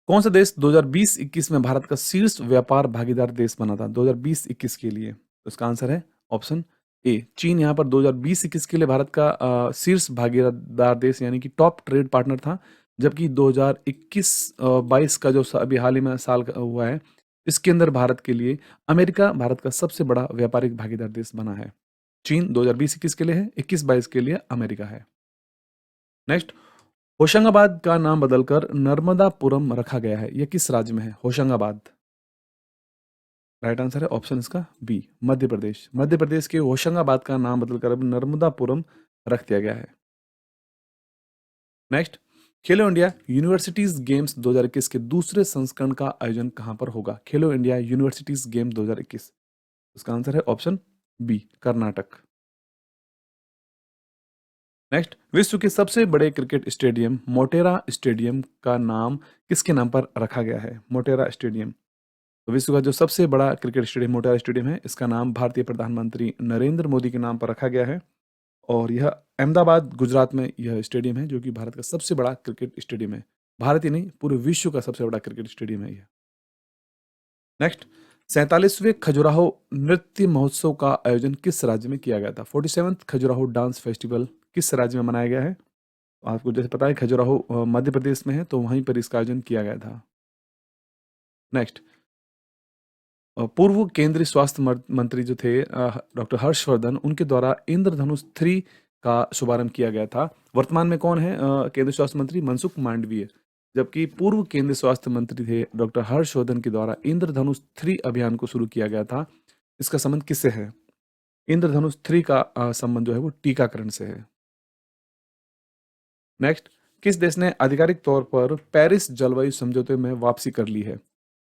कौन सा देश 2020-21 में भारत का शीर्ष व्यापार भागीदार देश बना था 2020-21 के लिए? तो इसका आंसर है ऑप्शन ए। चीन यहाँ पर 2020-21 के लिए भारत का शीर्ष भागीदार देश यानी कि टॉप ट्रेड पार्टनर था, जबकि 2021-22 का जो अभी हाल ही में साल हुआ है, इसके अंदर भारत के लिए अमेरिका भारत का सबसे बड़ा व्यापारिक भागीदार देश बना है। चीन 2020-21 के लिए है, 21-22 के लिए अमेरिका है। नेक्स्ट, होशंगाबाद का नाम बदलकर नर्मदापुरम रखा गया है, यह किस राज्य में है? होशंगाबाद। राइट आंसर है ऑप्शन इसका बी, मध्य प्रदेश। मध्य प्रदेश के होशंगाबाद का नाम बदलकर अब नर्मदापुरम रख दिया गया है। नेक्स्ट, खेलो इंडिया यूनिवर्सिटीज गेम्स 2021 के दूसरे संस्करण का आयोजन कहां पर होगा? खेलो इंडिया यूनिवर्सिटीज गेम 2021, उसका आंसर है ऑप्शन बी, कर्नाटक। नेक्स्ट, विश्व के सबसे बड़े क्रिकेट स्टेडियम मोटेरा स्टेडियम का नाम किसके नाम पर रखा गया है? मोटेरा स्टेडियम। तो विश्व का जो सबसे बड़ा क्रिकेट स्टेडियम मोटेरा स्टेडियम है, इसका नाम भारतीय प्रधानमंत्री नरेंद्र मोदी के नाम पर रखा गया है और यह अहमदाबाद गुजरात में यह स्टेडियम है, जो कि भारत का सबसे बड़ा क्रिकेट स्टेडियम है। भारत ही नहीं, पूरे विश्व का सबसे बड़ा क्रिकेट स्टेडियम है यह। नेक्स्ट, 47वें खजुराहो नृत्य महोत्सव का आयोजन किस राज्य में किया गया था? 47th खजुराहो डांस फेस्टिवल किस राज्य में मनाया गया है? आपको जैसे पता है खजुराहो मध्य प्रदेश में है, तो वहीं पर इसका आयोजन किया गया था। नेक्स्ट, पूर्व केंद्रीय स्वास्थ्य मंत्री जो थे डॉक्टर हर्षवर्धन, उनके द्वारा इंद्रधनुष 3 का शुभारंभ किया गया था। वर्तमान में कौन है केंद्रीय स्वास्थ्य मंत्री? मनसुख मांडवीय। जबकि पूर्व केंद्रीय स्वास्थ्य मंत्री थे डॉक्टर हर्षवर्धन के द्वारा इंद्रधनुष 3 अभियान को शुरू किया गया था। इसका संबंध किससे है? इंद्रधनुष 3 का संबंध जो है वो टीकाकरण से है। नेक्स्ट, किस देश ने आधिकारिक तौर पर पेरिस जलवायु समझौते में वापसी कर ली है?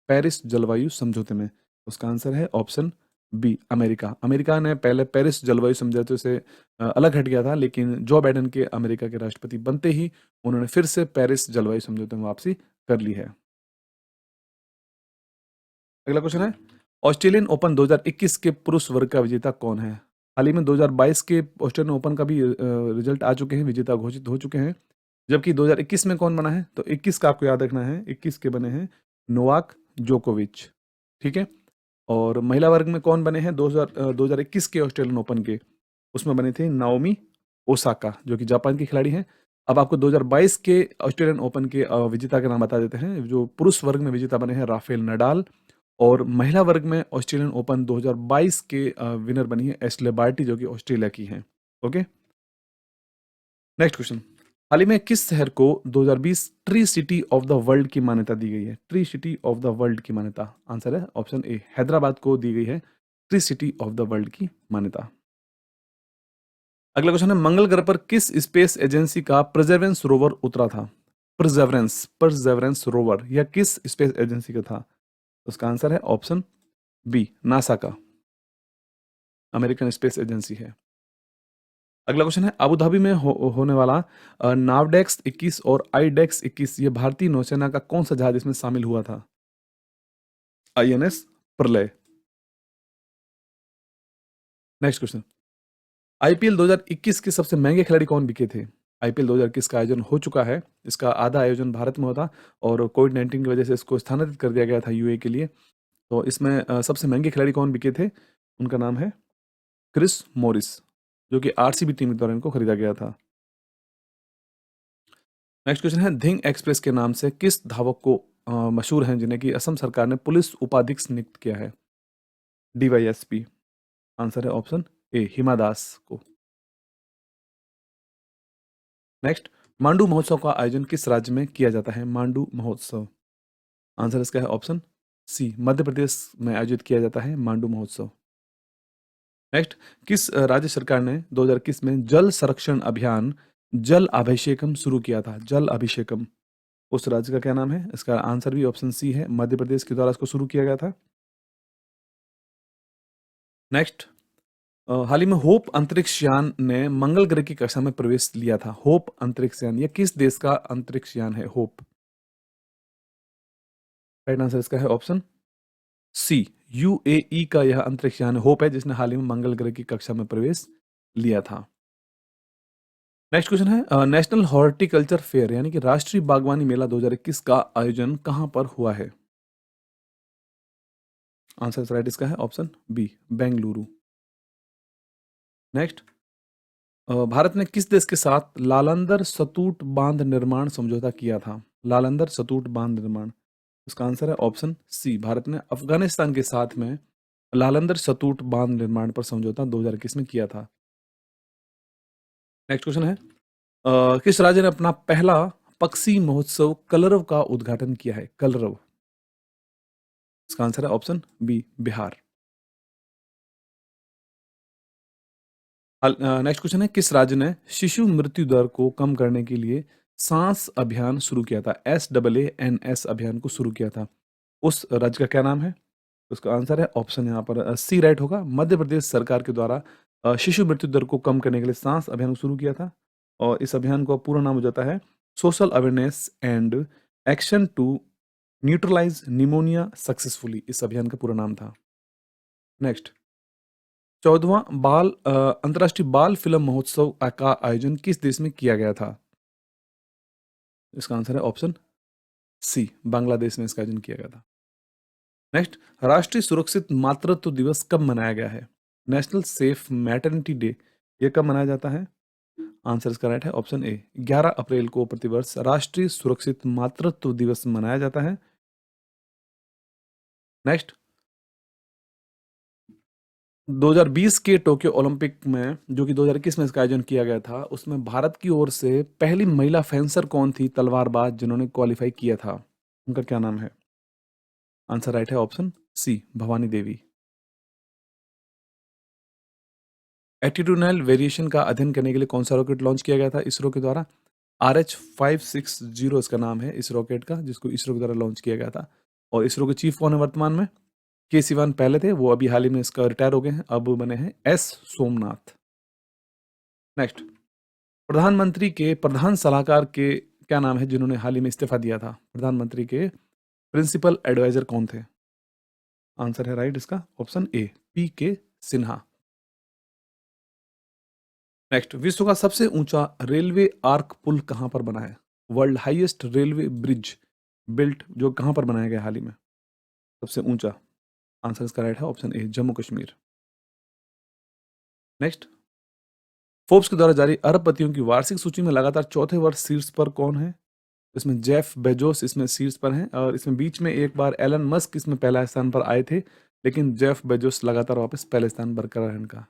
पेरिस जलवायु समझौते में, उसका आंसर है ऑप्शन बी, अमेरिका। अमेरिका ने पहले पेरिस जलवायु समझौते से अलग हट गया था, लेकिन जो बाइडेन के अमेरिका के राष्ट्रपति बनते ही उन्होंने फिर से पेरिस जलवायु समझौते में वापसी कर ली है। अगला क्वेश्चन है, ऑस्ट्रेलियन ओपन 2021 के पुरुष वर्ग का विजेता कौन है? हाल ही में 2022 के ऑस्ट्रेलियन ओपन का भी रिजल्ट आ चुके हैं, विजेता घोषित हो चुके हैं। जबकि 2021 में कौन बना है? तो 21 का आपको याद रखना है, 21 के बने हैं नोवाक जोकोविच। ठीक है। और महिला वर्ग में कौन बने हैं 2021 के ऑस्ट्रेलियन ओपन के? उसमें बने थे नाओमी ओसाका, जो कि जापान की खिलाड़ी हैं। अब आपको 2022 के ऑस्ट्रेलियन ओपन के विजेता के नाम बता देते हैं। जो पुरुष वर्ग में विजेता बने हैं राफेल नडाल, और महिला वर्ग में ऑस्ट्रेलियन ओपन 2022 के विनर बनी है एशले बार्टी, जो कि ऑस्ट्रेलिया की हैं। ओके, नेक्स्ट क्वेश्चन, हाल ही में किस शहर को 2020 tree city of the world की मान्यता दी गई है? Tree city of the world की मान्यता, आंसर है ऑप्शन ए, हैदराबाद को दी गई है tree city of the world की मान्यता। अगला क्वेश्चन है, मंगल ग्रह पर किस स्पेस एजेंसी का परसेवरेंस रोवर उतरा था? परसेवरेंस रोवर यह किस स्पेस एजेंसी का था? उसका आंसर है ऑप्शन बी, नासा का, अमेरिकन स्पेस एजेंसी है। अगला क्वेश्चन है, अबू धाबी में होने वाला नावडेक्स 21 और आईडेक्स 21 ये भारतीय नौसेना का कौन सा जहाज इसमें शामिल हुआ था? आईएनएस प्रलय। नेक्स्ट क्वेश्चन, आईपीएल 2021 के सबसे महंगे खिलाड़ी कौन बिके थे? आईपीएल 2021 का आयोजन हो चुका है, इसका आधा आयोजन भारत में होता और कोविड-19 की वजह से इसको स्थानांतरित कर दिया गया था यूए के लिए। तो इसमें सबसे महंगे खिलाड़ी कौन बिके थे? उनका नाम है क्रिस मॉरिस, जो कि आरसीबी टीम के द्वारा इनको खरीदा गया था। नेक्स्ट क्वेश्चन है, धिंग एक्सप्रेस के नाम से किस धावक को मशहूर हैं जिन्हें कि असम सरकार ने पुलिस उपाधीक्षक नियुक्त किया है? डीवाईएसपी, आंसर है ऑप्शन ए, हिमा दास को। नेक्स्ट, मांडू महोत्सव का आयोजन किस राज्य में किया जाता है? मांडू महोत्सव, आंसर इसका है ऑप्शन सी, मध्य प्रदेश में आयोजित किया जाता है मांडू महोत्सव। नेक्स्ट, किस राज्य सरकार ने 2021 में जल संरक्षण अभियान जल अभिषेकम शुरू किया था? जल अभिषेकम, उस राज्य का क्या नाम है? इसका आंसर भी ऑप्शन सी है, मध्य प्रदेश के द्वारा इसको शुरू किया गया था। नेक्स्ट, हाल ही में होप अंतरिक्ष यान ने मंगल ग्रह की कक्षा में प्रवेश लिया था। होप अंतरिक्ष यान, यह किस देश का अंतरिक्ष यान है? होप, राइट आंसर इसका है ऑप्शन सी, यूएई का यह अंतरिक्ष यान होप है, जिसने हाल ही में मंगल ग्रह की कक्षा में प्रवेश लिया था। नेक्स्ट क्वेश्चन है, नेशनल हॉर्टिकल्चर फेयर यानी कि राष्ट्रीय बागवानी मेला 2021 का आयोजन कहां पर हुआ है? आंसर राइट इसका है option B, Bengaluru. Next, Bharat ने किस देश के साथ लालंदर सतूट बांध निर्माण समझौता किया था? लालंदर सतूट बांध निर्माण, इसका आंसर है ऑप्शन सी, भारत ने अफगानिस्तान के साथ में लालंदर सतूट बांध निर्माण पर समझौता 2021 में किया था। नेक्स्ट क्वेश्चन है, किस राज्य ने अपना पहला पक्षी महोत्सव कलरव का उद्घाटन किया है? कलरव, इसका आंसर है option B, Bihar. Next question है, किस राज्य ने शिशु मृत्यु दर को कम करने के लिए सांस अभियान शुरू किया था? SAANS अभियान को शुरू किया था, उस राज्य का क्या नाम है? उसका आंसर है ऑप्शन यहाँ पर सी राइट होगा, मध्य प्रदेश सरकार के द्वारा शिशु मृत्यु दर को कम करने के लिए सांस अभियान शुरू किया था। और इस अभियान का पूरा नाम हो जाता है social awareness and action to neutralise pneumonia successfully, इस अभियान का पूरा नाम था। नेक्स्ट, 14वां अंतर्राष्ट्रीय बाल फिल्म महोत्सव का आयोजन किस देश में किया गया था? इसका आंसर है ऑप्शन सी, बांग्लादेश में इसका आयोजन किया गया था। नेक्स्ट, राष्ट्रीय सुरक्षित मातृत्व दिवस कब मनाया गया है? नेशनल सेफ मैटरनिटी डे, ये कब मनाया जाता है? आंसर इसका राइट है ऑप्शन ए, 11 अप्रैल को प्रतिवर्ष राष्ट्रीय सुरक्षित मातृत्व दिवस मनाया जाता है। नेक्स्ट, 2020 के टोक्यो ओलंपिक में, जो कि 2021 में इसका आयोजन किया गया था, उसमें भारत की ओर से पहली महिला फेंसर कौन थी, तलवारबाज, जिन्होंने क्वालिफाई किया था? उनका क्या नाम है? आंसर राइट है ऑप्शन सी, भवानी देवी। एटीट्यूडनल वेरिएशन का अध्ययन करने के लिए कौन सा रॉकेट लॉन्च किया गया था इसरो के द्वारा? RH560 इसका नाम है इस रॉकेट का, जिसको इसरो के द्वारा लॉन्च किया गया था। और इसरो के चीफ कौन है वर्तमान में? के सिवान पहले थे, वो अभी हाल ही में इसका रिटायर हो गए हैं, अब बने हैं एस सोमनाथ। नेक्स्ट, प्रधानमंत्री के प्रधान सलाहकार के क्या नाम है, जिन्होंने हाल ही में इस्तीफा दिया था? प्रधानमंत्री के प्रिंसिपल एडवाइजर कौन थे? आंसर है राइट इसका option A, PK Sinha. Next, विश्व का सबसे ऊंचा रेलवे आर्क पुल कहां पर बना है? World highest railway bridge built, जो कहां पर बनाया गया हाल ही में, सबसे ऊंचा? आंसर इसका राइट है ऑप्शन ए, जम्मू कश्मीर। नेक्स्ट, फोर्ब्स के द्वारा जारी अरबपतियों की वार्षिक सूची में लगातार चौथे वर्ष शीर्ष पर कौन है? इसमें जेफ बेजोस इसमें शीर्ष पर हैं, और इसमें बीच में एक बार एलन मस्क इसमें पहला स्थान पर आए थे, लेकिन जेफ बेजोस लगातार वापस पहले स्थान बरकरार है इनका।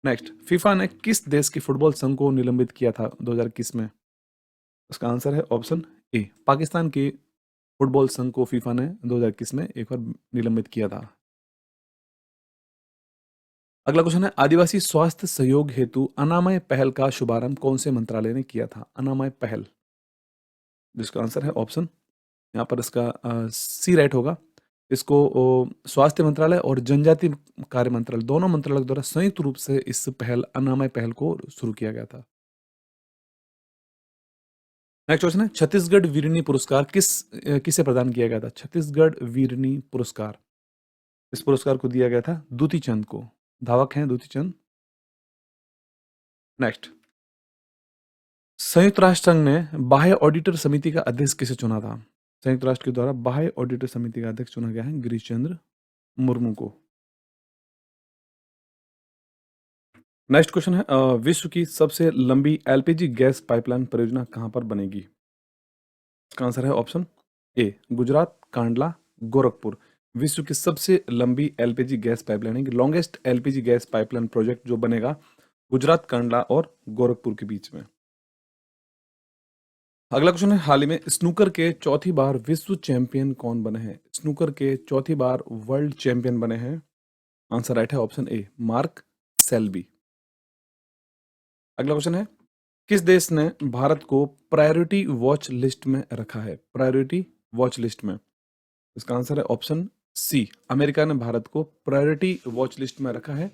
नेक्स्ट, फीफा ने किस देश के फुटबॉल संघ को निलंबित किया था 2021 में? उसका आंसर है ऑप्शन ए, पाकिस्तान के फुटबॉल संघ को फीफा ने 2021 में एक बार निलंबित किया था। अगला क्वेश्चन है, आदिवासी स्वास्थ्य सहयोग हेतु अनामय पहल का शुभारंभ कौन से मंत्रालय ने किया था? अनामय पहल, जिसका आंसर है ऑप्शन यहाँ पर इसका सी राइट होगा। इसको स्वास्थ्य मंत्रालय और जनजाति कार्य मंत्रालय, दोनों मंत्रालय द्वारा संयुक्त रूप से इस पहल, अनामय पहल को शुरू किया गया था। नेक्स्ट क्वेश्चन है, छत्तीसगढ़ वीरनी पुरस्कार किसे प्रदान किया गया था? छत्तीसगढ़ वीरनी पुरस्कार, इस पुरस्कार को दिया गया था दूती चंद को, धावक हैं दूती चंद। नेक्स्ट, संयुक्त राष्ट्र संघ ने बाह्य ऑडिटर समिति का अध्यक्ष किसे चुना था? संयुक्त राष्ट्र के द्वारा बाह्य ऑडिटर समिति का अध्यक्ष चुना गया है गिरीश चंद्र मुर्मू को। नेक्स्ट क्वेश्चन है, विश्व की सबसे लंबी LPG गैस पाइपलाइन परियोजना कहां पर बनेगी? इसका आंसर है ऑप्शन ए, गुजरात, कांडला, गोरखपुर। विश्व की सबसे लंबी LPG गैस पाइपलाइन है, longest LPG gas pipeline project जो बनेगा गुजरात, कांडला और गोरखपुर के बीच में। अगला क्वेश्चन है, हाल ही में स्नूकर के चौथी बार विश्व चैंपियन कौन बने हैं? स्नूकर के चौथी बार वर्ल्ड चैंपियन बने हैं, आंसर राइट है ऑप्शन ए, मार्क सेल्बी। अगला क्वेश्चन है, किस देश ने भारत को प्रायोरिटी वॉच लिस्ट में रखा है? प्रायोरिटी वॉच लिस्ट में, इसका आंसर है ऑप्शन सी, अमेरिका ने भारत को प्रायोरिटी वॉच लिस्ट में रखा है।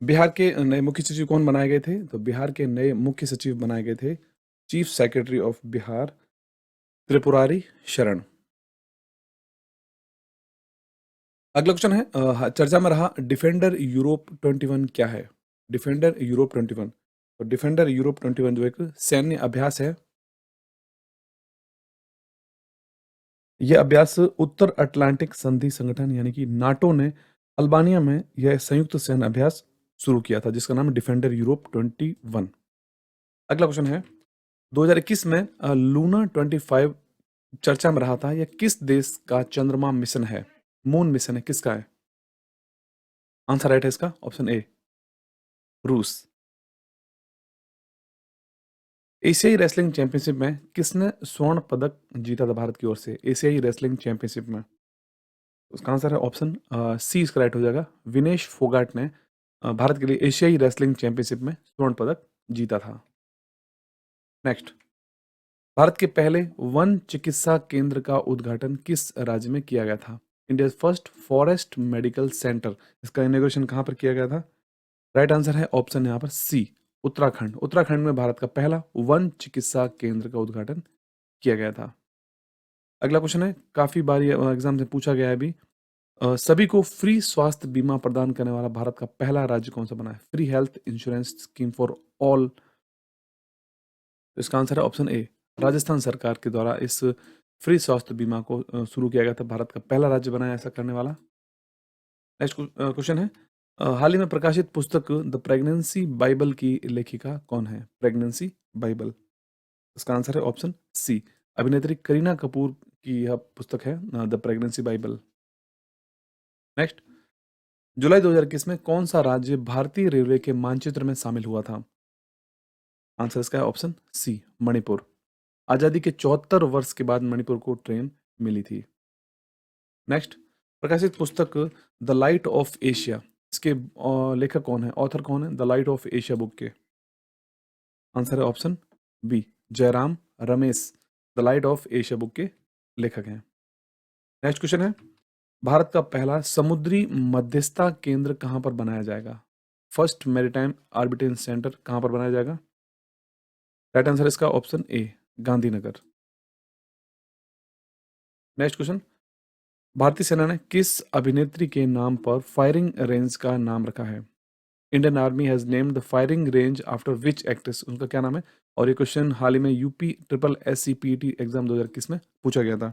बिहार के नए मुख्य सचिव कौन बनाए गए थे? तो बिहार के नए मुख्य सचिव बनाए गए थे chief secretary of Bihar Tripurari Sharan. अगला क्वेश्चन है, चर्चा में रहा डिफेंडर यूरोप 21 क्या है? डिफेंडर यूरोप 21, तो डिफेंडर यूरोप 21 जो एक सैन्य अभ्यास है यह अभ्यास उत्तर अटलांटिक संधि संगठन यानी कि नाटो ने अल्बानिया में यह संयुक्त सैन्य अभ्यास शुरू किया था, जिसका नाम है डिफेंडर यूरोप 21। अगला क्वेश्चन है, 2021 में लूना 25 चर्चा में रहा था। यह किस देश का चंद्रमा मिशन है? मून मिशन है, किसका है? आंसर राइट है इसका ऑप्शन ए, रूस। एशियाई रेसलिंग चैंपियनशिप में किसने स्वर्ण पदक जीता था भारत की ओर से? एशियाई रेसलिंग चैंपियनशिप में उसका आंसर है ऑप्शन सी, इसका राइट हो जाएगा। विनेश फोगाट ने भारत के लिए एशियाई रेसलिंग चैंपियनशिप में स्वर्ण पदक जीता था। नेक्स्ट, भारत के पहले वन चिकित्सा केंद्र का उद्घाटन किस राज्य में किया गया था? India first forest medical centre, इसका इनॉग्रेशन कहाँ पर किया गया था? राइट आंसर है ऑप्शन यहाँ पर सी, उत्तराखंड। उत्तराखंड में भारत का पहला वन चिकित्सा केंद्र का उद्घाटन किया गया था। अगला क्वेश्चन है, काफी बार ये एग्जाम से पूछा गया है अभी। सभी को फ्री स्वास्थ्य बीमा प्रदान करने वाला भारत का पहला राज्य कौन सा बना है? Free health insurance scheme for all. इसका आंसर है ऑप्शन ए, राजस्थान सरकार के द्वारा इस फ्री स्वास्थ्य बीमा को शुरू किया गया था। भारत का पहला राज्य बना है ऐसा करने वाला। नेक्स्ट क्वेश्चन है, हाल ही में प्रकाशित पुस्तक द प्रेगनेंसी बाइबल की लेखिका कौन है? प्रेगनेंसी बाइबल, इसका आंसर है ऑप्शन सी, अभिनेत्री करीना कपूर की यह पुस्तक है द प्रेगनेंसी बाइबल। नेक्स्ट, जुलाई 2021 में कौन सा राज्य भारतीय रेलवे के मानचित्र में शामिल हुआ था? आंसर इसका है ऑप्शन सी, मणिपुर। आजादी के 74 वर्ष के बाद मणिपुर को ट्रेन मिली थी। नेक्स्ट, प्रकाशित पुस्तक द लाइट ऑफ एशिया, इसके लेखक कौन है, ऑथर कौन है the light of Asia book के? आंसर है option B, Jairam Ramesh the light of Asia book के लेखक हैं। नेक्स्ट क्वेश्चन है, भारत का पहला समुद्री मध्यस्थता केंद्र कहां पर बनाया जाएगा? फर्स्ट मैरीटाइम आर्बिट्रेशन सेंटर कहां पर बनाया जाएगा? राइट आंसर इसका option A, Gandhinagar. Next question, भारतीय सेना ने किस अभिनेत्री के नाम पर फायरिंग रेंज का नाम रखा है? Indian army has named the firing range after which actress, उनका क्या नाम है? और ये क्वेश्चन हाल ही में यूपी ट्रिपल SCPT एग्जाम 2021 में पूछा गया था।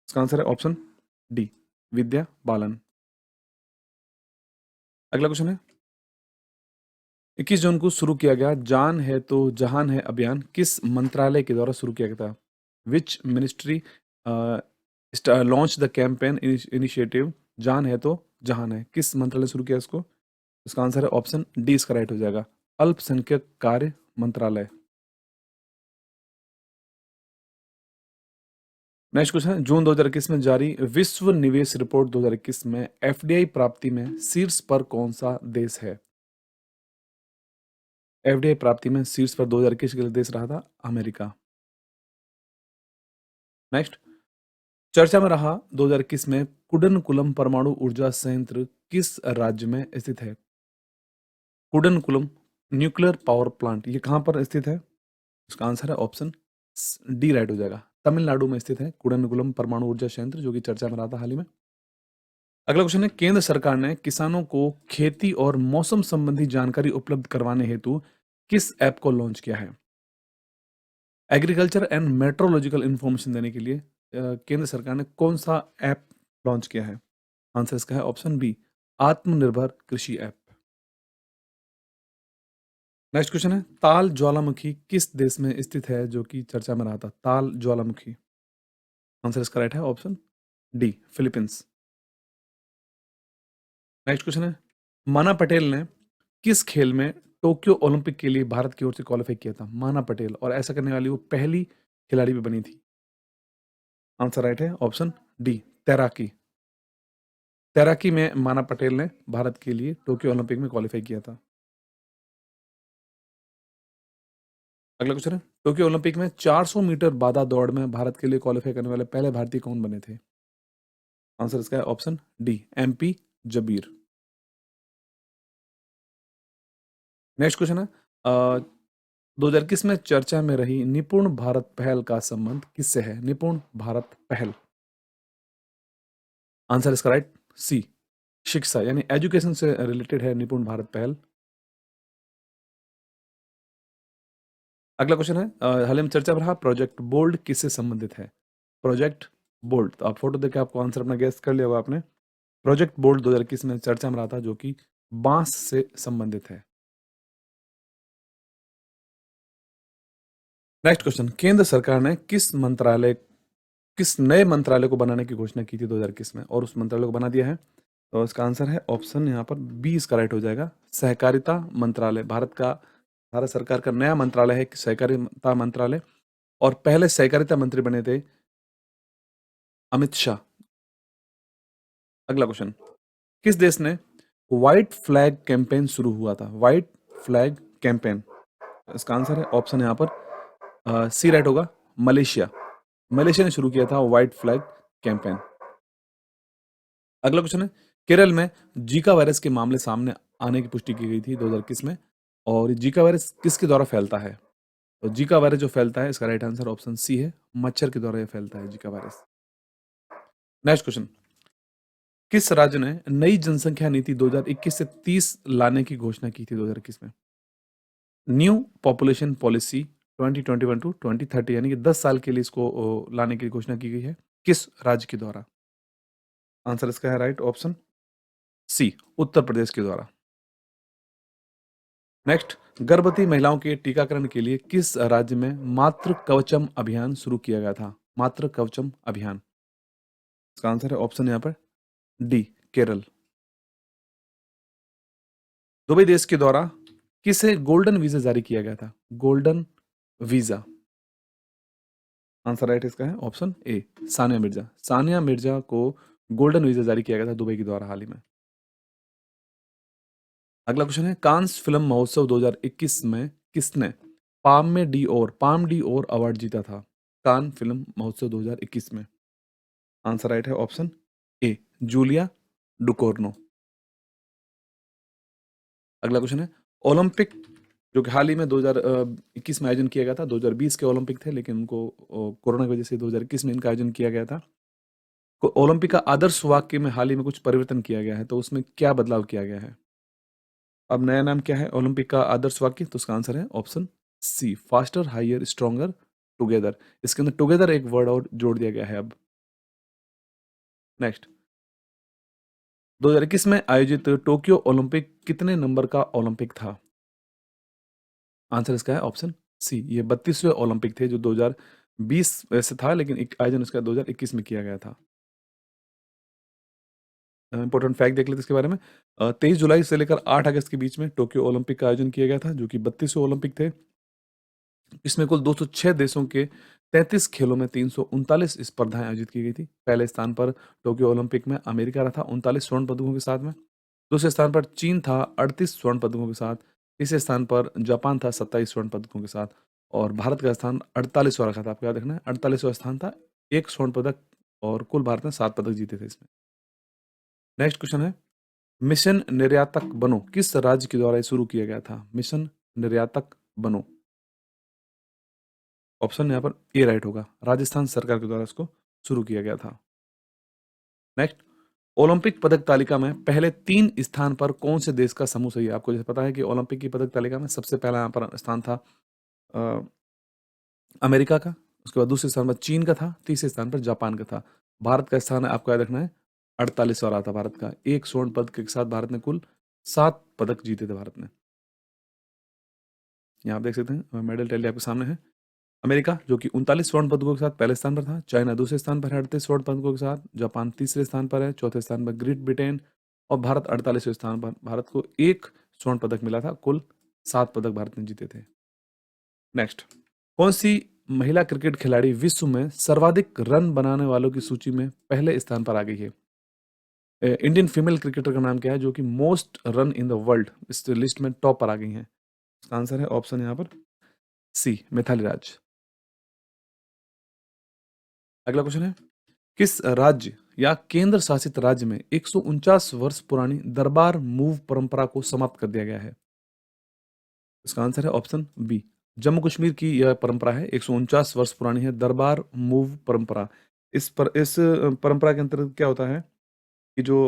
इसका आंसर है ऑप्शन डी, विद्या बालन। अगला क्वेश्चन है, 21 जून को शुरू किया गया जान है तो जहान है अभियान किस मंत्रालय के द्वारा शुरू किया गया था? Which ministry launch the campaign initiative जान है तो जहान है, किस मंत्रालय शुरू किया इसको? इसका आंसर है ऑप्शन डी, इसका राइट हो जाएगा, अल्पसंख्यक कार्य मंत्रालय। नेक्स्ट क्वेश्चन है, जून 2021 में जारी विश्व निवेश रिपोर्ट 2021 में FDI प्राप्ति में शीर्ष पर कौन सा देश है? FDI प्राप्ति में शीर्ष पर 2021 के लिए देश रहा था अमेरिका। नेक्स्ट, चर्चा में रहा 2021 में कुडनकुलम परमाणु ऊर्जा संयंत्र किस राज्य में स्थित है? कुडनकुलम न्यूक्लियर पावर प्लांट ये कहां पर स्थित है? इसका आंसर है ऑप्शन डी, राइट हो जाएगा, तमिलनाडु में स्थित है कुडनकुलम परमाणु ऊर्जा संयंत्र, जो कि चर्चा में रहा था हाल ही में। अगला क्वेश्चन है, केंद्र सरकार ने किसानों को खेती और मौसम संबंधी जानकारी उपलब्ध करवाने हेतु किस ऐप को लॉन्च किया है? एग्रीकल्चर एंड मेट्रोलॉजिकल इंफॉर्मेशन देने के लिए केंद्र सरकार ने कौन सा ऐप लॉन्च किया है? आंसर इसका है ऑप्शन बी, आत्मनिर्भर कृषि ऐप। नेक्स्ट क्वेश्चन है, ताल ज्वालामुखी किस देश में स्थित है, जो कि चर्चा में रहा था? ताल ज्वालामुखी, आंसर इसका राइट है option D, Philippines. Next question है, माना पटेल ने किस खेल में टोक्यो ओलंपिक के लिए भारत की ओर से क्वालिफाई किया था? माना पटेल, और ऐसा करने वाली वो पहली खिलाड़ी भी बनी थी। आंसर राइट है ऑप्शन डी, तैराकी। तैराकी में माना पटेल ने भारत के लिए टोक्यो ओलंपिक में क्वालिफाई किया था। अगला क्वेश्चन है, टोक्यो ओलंपिक में 400 मीटर बाधा दौड़ में भारत के लिए क्वालिफाई करने वाले पहले भारतीय कौन बने थे? आंसर इसका है option D, MP Jabir. Next question है, 2021 में चर्चा में रही निपुण भारत पहल का संबंध किससे है? निपुण भारत पहल, आंसर इसका राइट सी, शिक्षा यानी एजुकेशन से रिलेटेड है निपुण भारत पहल। अगला क्वेश्चन है, हाल ही में चर्चा में रहा प्रोजेक्ट बोल्ड किससे संबंधित है? Project bolt. तो आप फोटो देख के आपको आंसर अपना गैस कर लिया होगा आपने। प्रोजेक्ट बोल्ट 2021 में चर्चा में रहा था, जो कि बांस से संबंधित है। नेक्स्ट क्वेश्चन, केंद्र सरकार ने किस नए मंत्रालय को बनाने की घोषणा की थी 2021 में, और उस मंत्रालय को बना दिया है? तो इसका आंसर है ऑप्शन यहाँ पर बी, इसका राइट हो जाएगा, सहकारिता मंत्रालय। भारत सरकार का नया मंत्रालय है सहकारिता मंत्रालय, और पहले सहकारिता मंत्री बने थे अमित शाह। अगला क्वेश्चन, किस देश ने व्हाइट फ्लैग कैंपेन शुरू हुआ था? व्हाइट फ्लैग कैंपेन, इसका आंसर है ऑप्शन यहाँ पर सी राइट होगा, मलेशिया। मलेशिया ने शुरू किया था व्हाइट फ्लैग कैंपेन। अगला क्वेश्चन है, केरल में जीका वायरस के मामले सामने आने की पुष्टि की गई थी 2021 में, और जीका वायरस किसके द्वारा फैलता है? तो जीका वायरस जो फैलता है, इसका राइट आंसर ऑप्शन सी है, मच्छर के द्वारा यह फैलता है जीका वायरस। नेक्स्ट क्वेश्चन, किस राज्य ने नई जनसंख्या नीति 2021 से 30 लाने की घोषणा की थी 2021 में? न्यू पॉपुलेशन पॉलिसी 2021 टू 2030, यानी कि 10 साल के लिए इसको लाने की घोषणा की गई है। किस राज्य के द्वारा? आंसर इसका है right option C, Uttar Pradesh के द्वारा। नेक्स्ट, गर्भवती महिलाओं के टीकाकरण के लिए किस राज्य में मातृ कवचम अभियान शुरू किया गया था? मातृ कवचम अभियान, इसका आंसर है ऑप्शन यहाँ पर डी, केरल। दुबई देश के द्वारा किसे गोल्डन वीजा जारी किया गया था? गोल्डन वीजा, आंसर राइट इसका है ऑप्शन ए, सानिया मिर्जा। सानिया मिर्जा को गोल्डन वीजा जारी किया गया था दुबई के द्वारा हाल ही में। अगला क्वेश्चन है, कांस फिल्म महोत्सव 2021 में किसने पाम डी और अवार्ड जीता था? कान फिल्म महोत्सव 2021 में, आंसर राइट है ऑप्शन ए, जूलिया डुकोर्नो। अगला क्वेश्चन है, ओलंपिक जो कि हाल ही में 2021 में आयोजन किया गया था, 2020 के ओलंपिक थे, लेकिन उनको कोरोना की वजह से 2021 में इनका आयोजन किया गया था। ओलंपिक का आदर्श वाक्य में हाल ही में कुछ परिवर्तन किया गया है, तो उसमें क्या बदलाव किया गया है? अब नया नाम क्या है ओलंपिक का आदर्श वाक्य? तो उसका आंसर है option C, faster higher stronger together. इसके अंदर टुगेदर एक वर्ड और जोड़ दिया गया है अब। नेक्स्ट, 2021 में आयोजित टोक्यो ओलंपिक कितने नंबर का ओलंपिक था? आंसर इसका है ऑप्शन सी, ये 32वें ओलंपिक थे, जो 2020 वैसे था, लेकिन आयोजन इसका 2021 में किया गया था। इंपॉर्टेंट फैक्ट देख लेते हैं इसके बारे में। 23 जुलाई से लेकर 8 अगस्त के बीच में टोक्यो ओलंपिक का आयोजन किया गया था, जो कि 32वें ओलंपिक थे। इसमें कुल 206 देशों के 33 खेलों में 339 स्पर्धाएं आयोजित की गई थी। पहले स्थान पर टोक्यो ओलंपिक में अमेरिका रहा था 39 स्वर्ण पदकों के साथ में। दूसरे स्थान पर चीन था 38 स्वर्ण पदकों के साथ। तीसरे स्थान पर जापान था 27 स्वर्ण पदकों के साथ, और भारत का स्थान 48वां रखा था। आपको याद रखना है 48वां स्थान था, एक स्वर्ण पदक, और कुल भारत ने 7 पदक जीते थे इसमें। नेक्स्ट क्वेश्चन है, मिशन निर्यातक बनो किस राज्य के द्वारा शुरू किया गया था? मिशन निर्यातक बनो, ऑप्शन यहाँ पर ए राइट होगा, राजस्थान सरकार के द्वारा इसको शुरू किया गया था। नेक्स्ट, ओलंपिक पदक तालिका में पहले 3 स्थान पर कौन से देश का समूह सही है? आपको जैसे पता है कि ओलंपिक की पदक तालिका में सबसे पहला यहाँ पर स्थान था अमेरिका का, उसके बाद दूसरे स्थान पर चीन का था, तीसरे स्थान पर जापान का था। भारत का स्थान आपको याद रखना है 48वां रहा था भारत का। एक स्वर्ण पदक के साथ भारत ने कुल 7 पदक जीते थे भारत ने। यहाँ आप देख सकते हैं मेडल टैली आपके सामने है। अमेरिका जो कि 39 स्वर्ण पदकों के साथ पहले स्थान पर था, चाइना दूसरे स्थान पर है 38 स्वर्ण पदकों के साथ, जापान तीसरे स्थान पर है, चौथे स्थान पर ग्रेट ब्रिटेन, और भारत 48वें स्थान पर। भारत को एक स्वर्ण पदक मिला था, कुल 7 पदक भारत ने जीते थे। नेक्स्ट, कौन सी महिला क्रिकेट खिलाड़ी विश्व में सर्वाधिक रन बनाने वालों की सूची में पहले स्थान पर आ गई है? इंडियन फीमेल क्रिकेटर का नाम क्या है जो कि most run in the world इस लिस्ट में टॉप पर आ गई हैं? इसका आंसर है ऑप्शन यहाँ पर सी, मिथाली राज। अगला क्वेश्चन है, किस राज्य या केंद्र शासित राज्य में 149 वर्ष पुरानी दरबार मूव परंपरा को समाप्त कर दिया गया है? इसका आंसर है ऑप्शन बी, जम्मू कश्मीर की यह परंपरा है, 149 वर्ष पुरानी है दरबार मूव परंपरा। इस परंपरा के अंतर्गत क्या होता है कि जो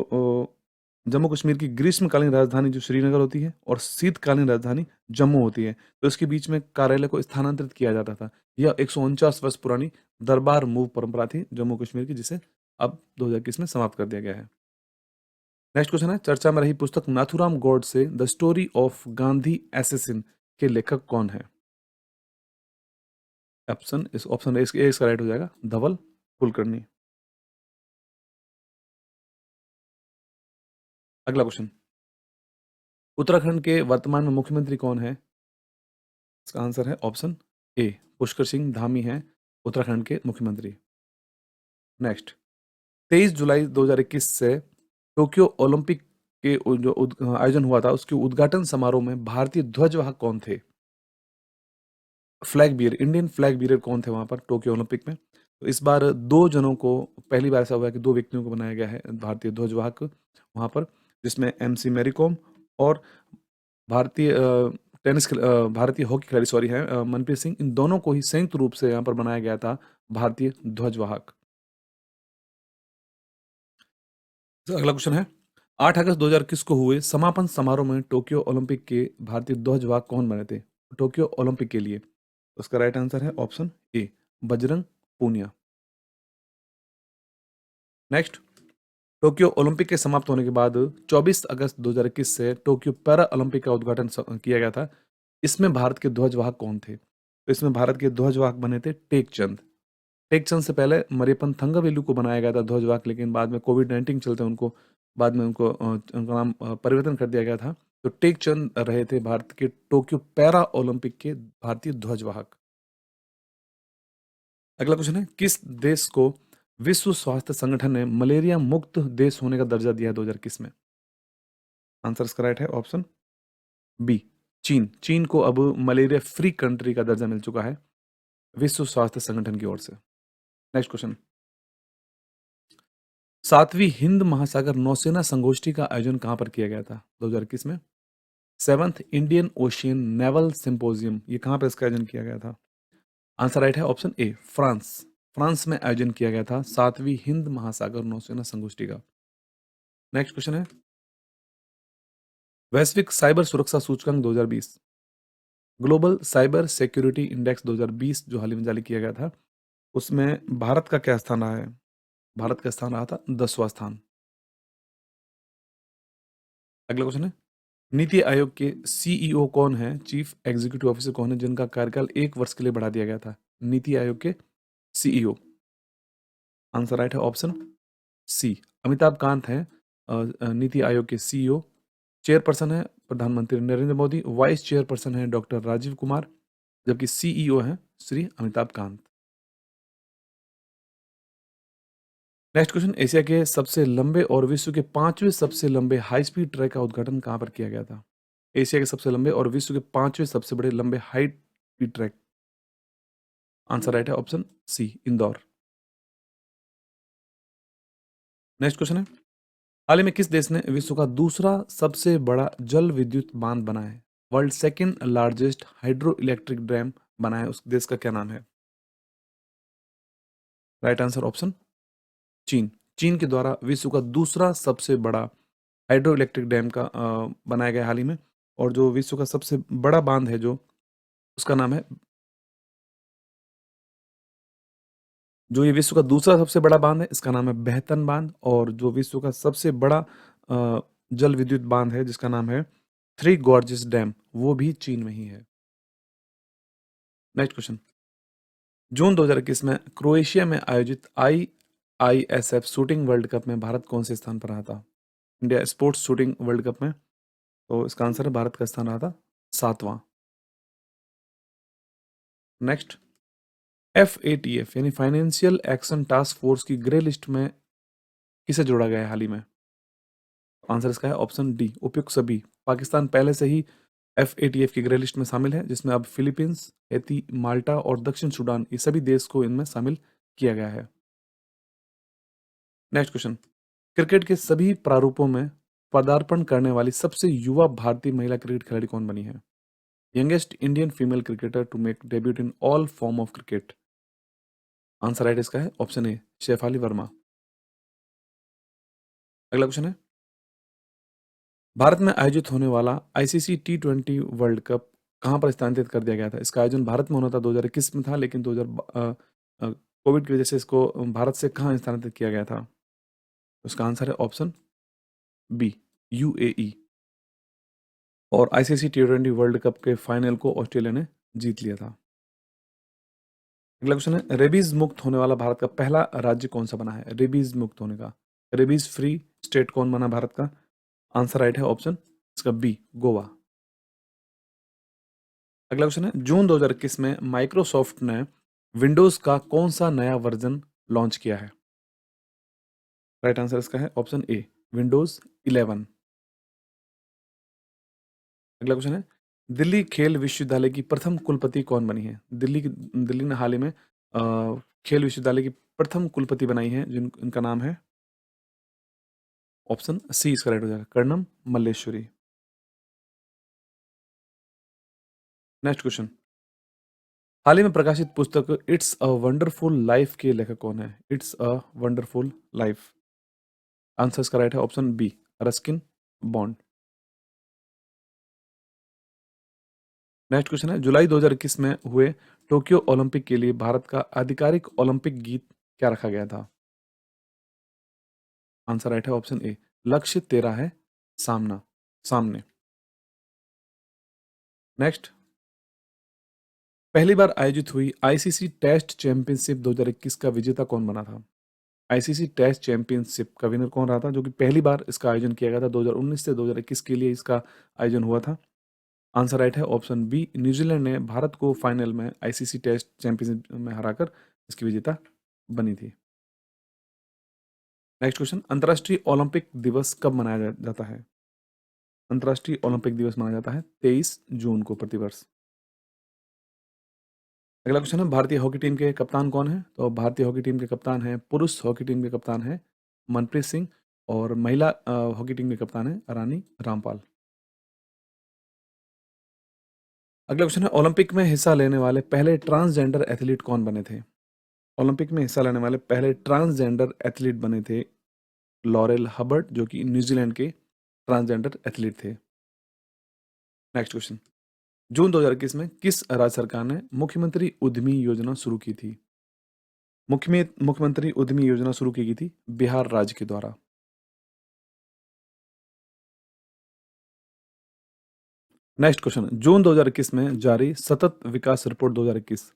जम्मू कश्मीर की ग्रीष्मकालीन राजधानी जो श्रीनगर होती है और शीतकालीन राजधानी जम्मू होती है, तो इसके बीच में कार्यालय को स्थानांतरित किया जाता था। यह 149 वर्ष पुरानी दरबार मूव परंपरा थी जम्मू कश्मीर की, जिसे अब 2021 में समाप्त कर दिया गया है। नेक्स्ट क्वेश्चन है, चर्चा में रही पुस्तक Nathuram Godse the story of Gandhi assassin के लेखक कौन है? ऑप्शन ए इसका राइट हो जाएगा, धवल कुलकर्णी। अगला क्वेश्चन, उत्तराखंड के वर्तमान में मुख्यमंत्री कौन है? इसका आंसर है ऑप्शन ए, पुष्कर सिंह धामी हैं उत्तराखंड के मुख्यमंत्री। नेक्स्ट, 23 जुलाई 2021 से टोक्यो ओलंपिक के जो आयोजन हुआ था, उसके उद्घाटन समारोह में भारतीय ध्वजवाहक कौन थे? Flag bearer, Indian flag bearer कौन थे वहां पर टोक्यो ओलंपिक में? तो इस बार दो जनों को, पहली बार ऐसा हुआ है कि दो व्यक्तियों को बनाया गया है भारतीय ध्वजवाहक वहां पर, जिसमें एमसी मैरी कॉम और भारतीय भारतीय हॉकी खिलाड़ी सॉरी है मनप्रीत सिंह, इन दोनों को ही संयुक्त रूप से यहाँ पर बनाया गया था भारतीय ध्वजवाहक। तो अगला क्वेश्चन है, 8 अगस्त 2021 को हुए समापन समारोह में टोक्यो ओलंपिक के भारतीय ध्वजवाहक कौन बने थे टोक्यो ओलंपिक के लिए? उसका राइट आंसर है option A, Bajrang Punia. Next, Tokyo Olympic के समाप्त होने के बाद 24 अगस्त 2021 से टोक्यो पैरा ओलंपिक का उद्घाटन किया गया था। इसमें भारत के ध्वजवाहक कौन थे? तो इसमें भारत के ध्वजवाहक बने थे टेक चंद। टेक चंद से पहले मरियप्पन थंगवेलु को बनाया गया था ध्वजवाहक, लेकिन बाद में कोविड-19 चलते उनको बाद में उनका नाम परिवर्तन कर दिया गया था। तो टेक चंद रहे थे भारत के टोक्यो पैरा ओलंपिक के भारतीय ध्वजवाहक। अगला क्वेश्चन है, किस देश को विश्व स्वास्थ्य संगठन ने मलेरिया मुक्त देश होने का दर्जा दिया है 2021 में? आंसर इसका राइट है ऑप्शन बी, चीन। चीन को अब मलेरिया फ्री कंट्री का दर्जा मिल चुका है विश्व स्वास्थ्य संगठन की ओर से। नेक्स्ट क्वेश्चन, सातवीं हिंद महासागर नौसेना संगोष्ठी का आयोजन कहां पर किया गया था 2021 में? Seventh Indian ocean naval symposium, ये कहां पर इसका आयोजन किया गया था? आंसर राइट है ऑप्शन ए, फ्रांस। फ्रांस में आयोजन किया गया था सातवीं हिंद महासागर नौसेना संगोष्ठी का। नेक्स्ट क्वेश्चन है, वैश्विक साइबर सुरक्षा सूचकांक 2020, ग्लोबल साइबर सिक्योरिटी इंडेक्स 2020 जो हाल ही में जारी किया गया था, उसमें भारत का क्या स्थान रहा है? भारत का स्थान रहा था 10वां स्थान। अगला क्वेश्चन है, नीति आयोग के सीईओ कौन है, चीफ एग्जीक्यूटिव ऑफिसर कौन है जिनका कार्यकाल 1 वर्ष के लिए बढ़ा दिया गया था? नीति आयोग के सीईओ। आंसर राइट है ऑप्शन सी, अमिताभ कांत हैं नीति आयोग के सीईओ। चेयरपर्सन है प्रधानमंत्री नरेंद्र मोदी, वाइस चेयरपर्सन है डॉक्टर राजीव कुमार, जबकि सीईओ हैं Shri Amitabh Kant. Next question, Asia के सबसे लंबे और विश्व के 5वें सबसे लंबे हाई स्पीड ट्रैक का उद्घाटन कहां पर किया गया था? एशिया के सबसे लंबे और विश्व के 5वें सबसे बड़े लंबे high speed track. Answer right है option C, Indore. Next question है, हाल ही में किस देश ने विश्व का दूसरा सबसे बड़ा जल विद्युत बांध बनाया है? World second largest hydro electric dam बनाया है, उस देश का क्या नाम है? राइट आंसर ऑप्शन चीन। चीन के द्वारा विश्व का दूसरा सबसे बड़ा हाइड्रो इलेक्ट्रिक डैम का बनाया गया हाल ही में, और जो विश्व का सबसे बड़ा बांध है जो, उसका नाम है, जो ये विश्व का दूसरा सबसे बड़ा बांध है इसका नाम है बेहतन बांध, और जो विश्व का सबसे बड़ा जल विद्युत बांध है जिसका नाम है थ्री गॉर्जेस डैम, वो भी चीन में ही है। नेक्स्ट क्वेश्चन, जून 2021 में क्रोएशिया में आयोजित IISF शूटिंग वर्ल्ड कप में भारत कौन से स्थान पर रहा था? India sports shooting world cup में, तो इसका आंसर है भारत का स्थान रहा था 7वां। नेक्स्ट, FATF यानी फाइनेंशियल एक्शन टास्क फोर्स की ग्रे लिस्ट में किसे जोड़ा गया है हाल ही में? आंसर इसका है ऑप्शन डी, उपयुक्त सभी। पाकिस्तान पहले से ही FATF की ग्रे लिस्ट में शामिल है, जिसमें अब फिलीपींस, हैती, माल्टा और दक्षिण सूडान, ये सभी देश को इनमें शामिल किया गया है। नेक्स्ट क्वेश्चन, क्रिकेट के सभी प्रारूपों में पदार्पण करने वाली सबसे युवा भारतीय महिला क्रिकेट खिलाड़ी कौन बनी है? Youngest Indian female cricketer to make debut in all form of cricket. Answer right इसका है ऑप्शन ए, शेफाली वर्मा। अगला क्वेश्चन है, भारत में आयोजित होने वाला आईसीसी टी20 वर्ल्ड कप कहाँ पर स्थानांतरित कर दिया गया था? इसका आयोजन भारत में होना था 2021 में था, लेकिन 2000 कोविड की वजह से इसको भारत से कहाँ स्थानांतरित किया गया था? उसका आंसर है ऑप्शन बी, यूएई। और आईसीसी टी20 वर्ल्ड कप के फाइनल को ऑस्ट्रेलिया ने जीत लिया था। अगला क्वेश्चन है, रेबीज मुक्त होने वाला भारत का पहला राज्य कौन सा बना है? रेबीज मुक्त होने का, रेबीज फ्री स्टेट कौन बना भारत का? आंसर राइट है ऑप्शन इसका बी, गोवा। अगला क्वेश्चन है, जून 2021 में माइक्रोसॉफ्ट ने विंडोज का कौन सा नया वर्जन लॉन्च किया है? राइट आंसर इसका है ऑप्शन ए, विंडोज 11। अगला क्वेश्चन है, दिल्ली खेल विश्वविद्यालय की प्रथम कुलपति कौन बनी है? दिल्ली ने हाल ही में खेल विश्वविद्यालय की प्रथम कुलपति बनाई है, जिनका नाम है ऑप्शन सी इसका राइट हो जाएगा, कर्णम मल्लेश्वरी। नेक्स्ट क्वेश्चन, हाल ही में प्रकाशित पुस्तक इट्स अ वंडरफुल लाइफ के लेखक कौन है? It's a wonderful life, answer इसका राइट है option B, Ruskin Bond. Next question है, जुलाई 2021 में हुए टोक्यो ओलंपिक के लिए भारत का आधिकारिक ओलंपिक गीत क्या रखा गया था? आंसर राइट है ऑप्शन ए, लक्ष्य तेरा है सामना सामने। नेक्स्ट, पहली बार आयोजित हुई आईसीसी टेस्ट चैंपियनशिप 2021 का विजेता कौन बना था? आईसीसी टेस्ट चैंपियनशिप का विनर कौन रहा था, जो कि पहली बार इसका आयोजन किया गया था? 2019 से 2021 के लिए इसका आयोजन हुआ था। आंसर राइट है ऑप्शन बी, न्यूजीलैंड ने भारत को फाइनल में आईसीसी टेस्ट चैंपियनशिप में हराकर इसकी विजेता बनी थी। नेक्स्ट क्वेश्चन, अंतर्राष्ट्रीय ओलंपिक दिवस कब मनाया जाता है? अंतर्राष्ट्रीय ओलंपिक दिवस मनाया जाता है 23 जून को प्रतिवर्ष। अगला क्वेश्चन है, भारतीय हॉकी टीम के कप्तान कौन है? तो भारतीय हॉकी टीम के कप्तान है, पुरुष हॉकी टीम के कप्तान है मनप्रीत सिंह, और महिला हॉकी टीम के कप्तान है रानी रामपाल। अगला क्वेश्चन है, ओलंपिक में हिस्सा लेने वाले पहले ट्रांसजेंडर एथलीट कौन बने थे? ओलंपिक में हिस्सा लेने वाले पहले ट्रांसजेंडर एथलीट बने थे लॉरेल हबर्ट, जो कि न्यूजीलैंड के ट्रांसजेंडर एथलीट थे। नेक्स्ट क्वेश्चन, जून 2021 में किस राज्य सरकार ने मुख्यमंत्री उद्यमी योजना शुरू की थी? मुख्यमंत्री उद्यमी योजना शुरू की गई थी बिहार राज्य के द्वारा। नेक्स्ट क्वेश्चन, जून 2021 में जारी सतत विकास रिपोर्ट 2021,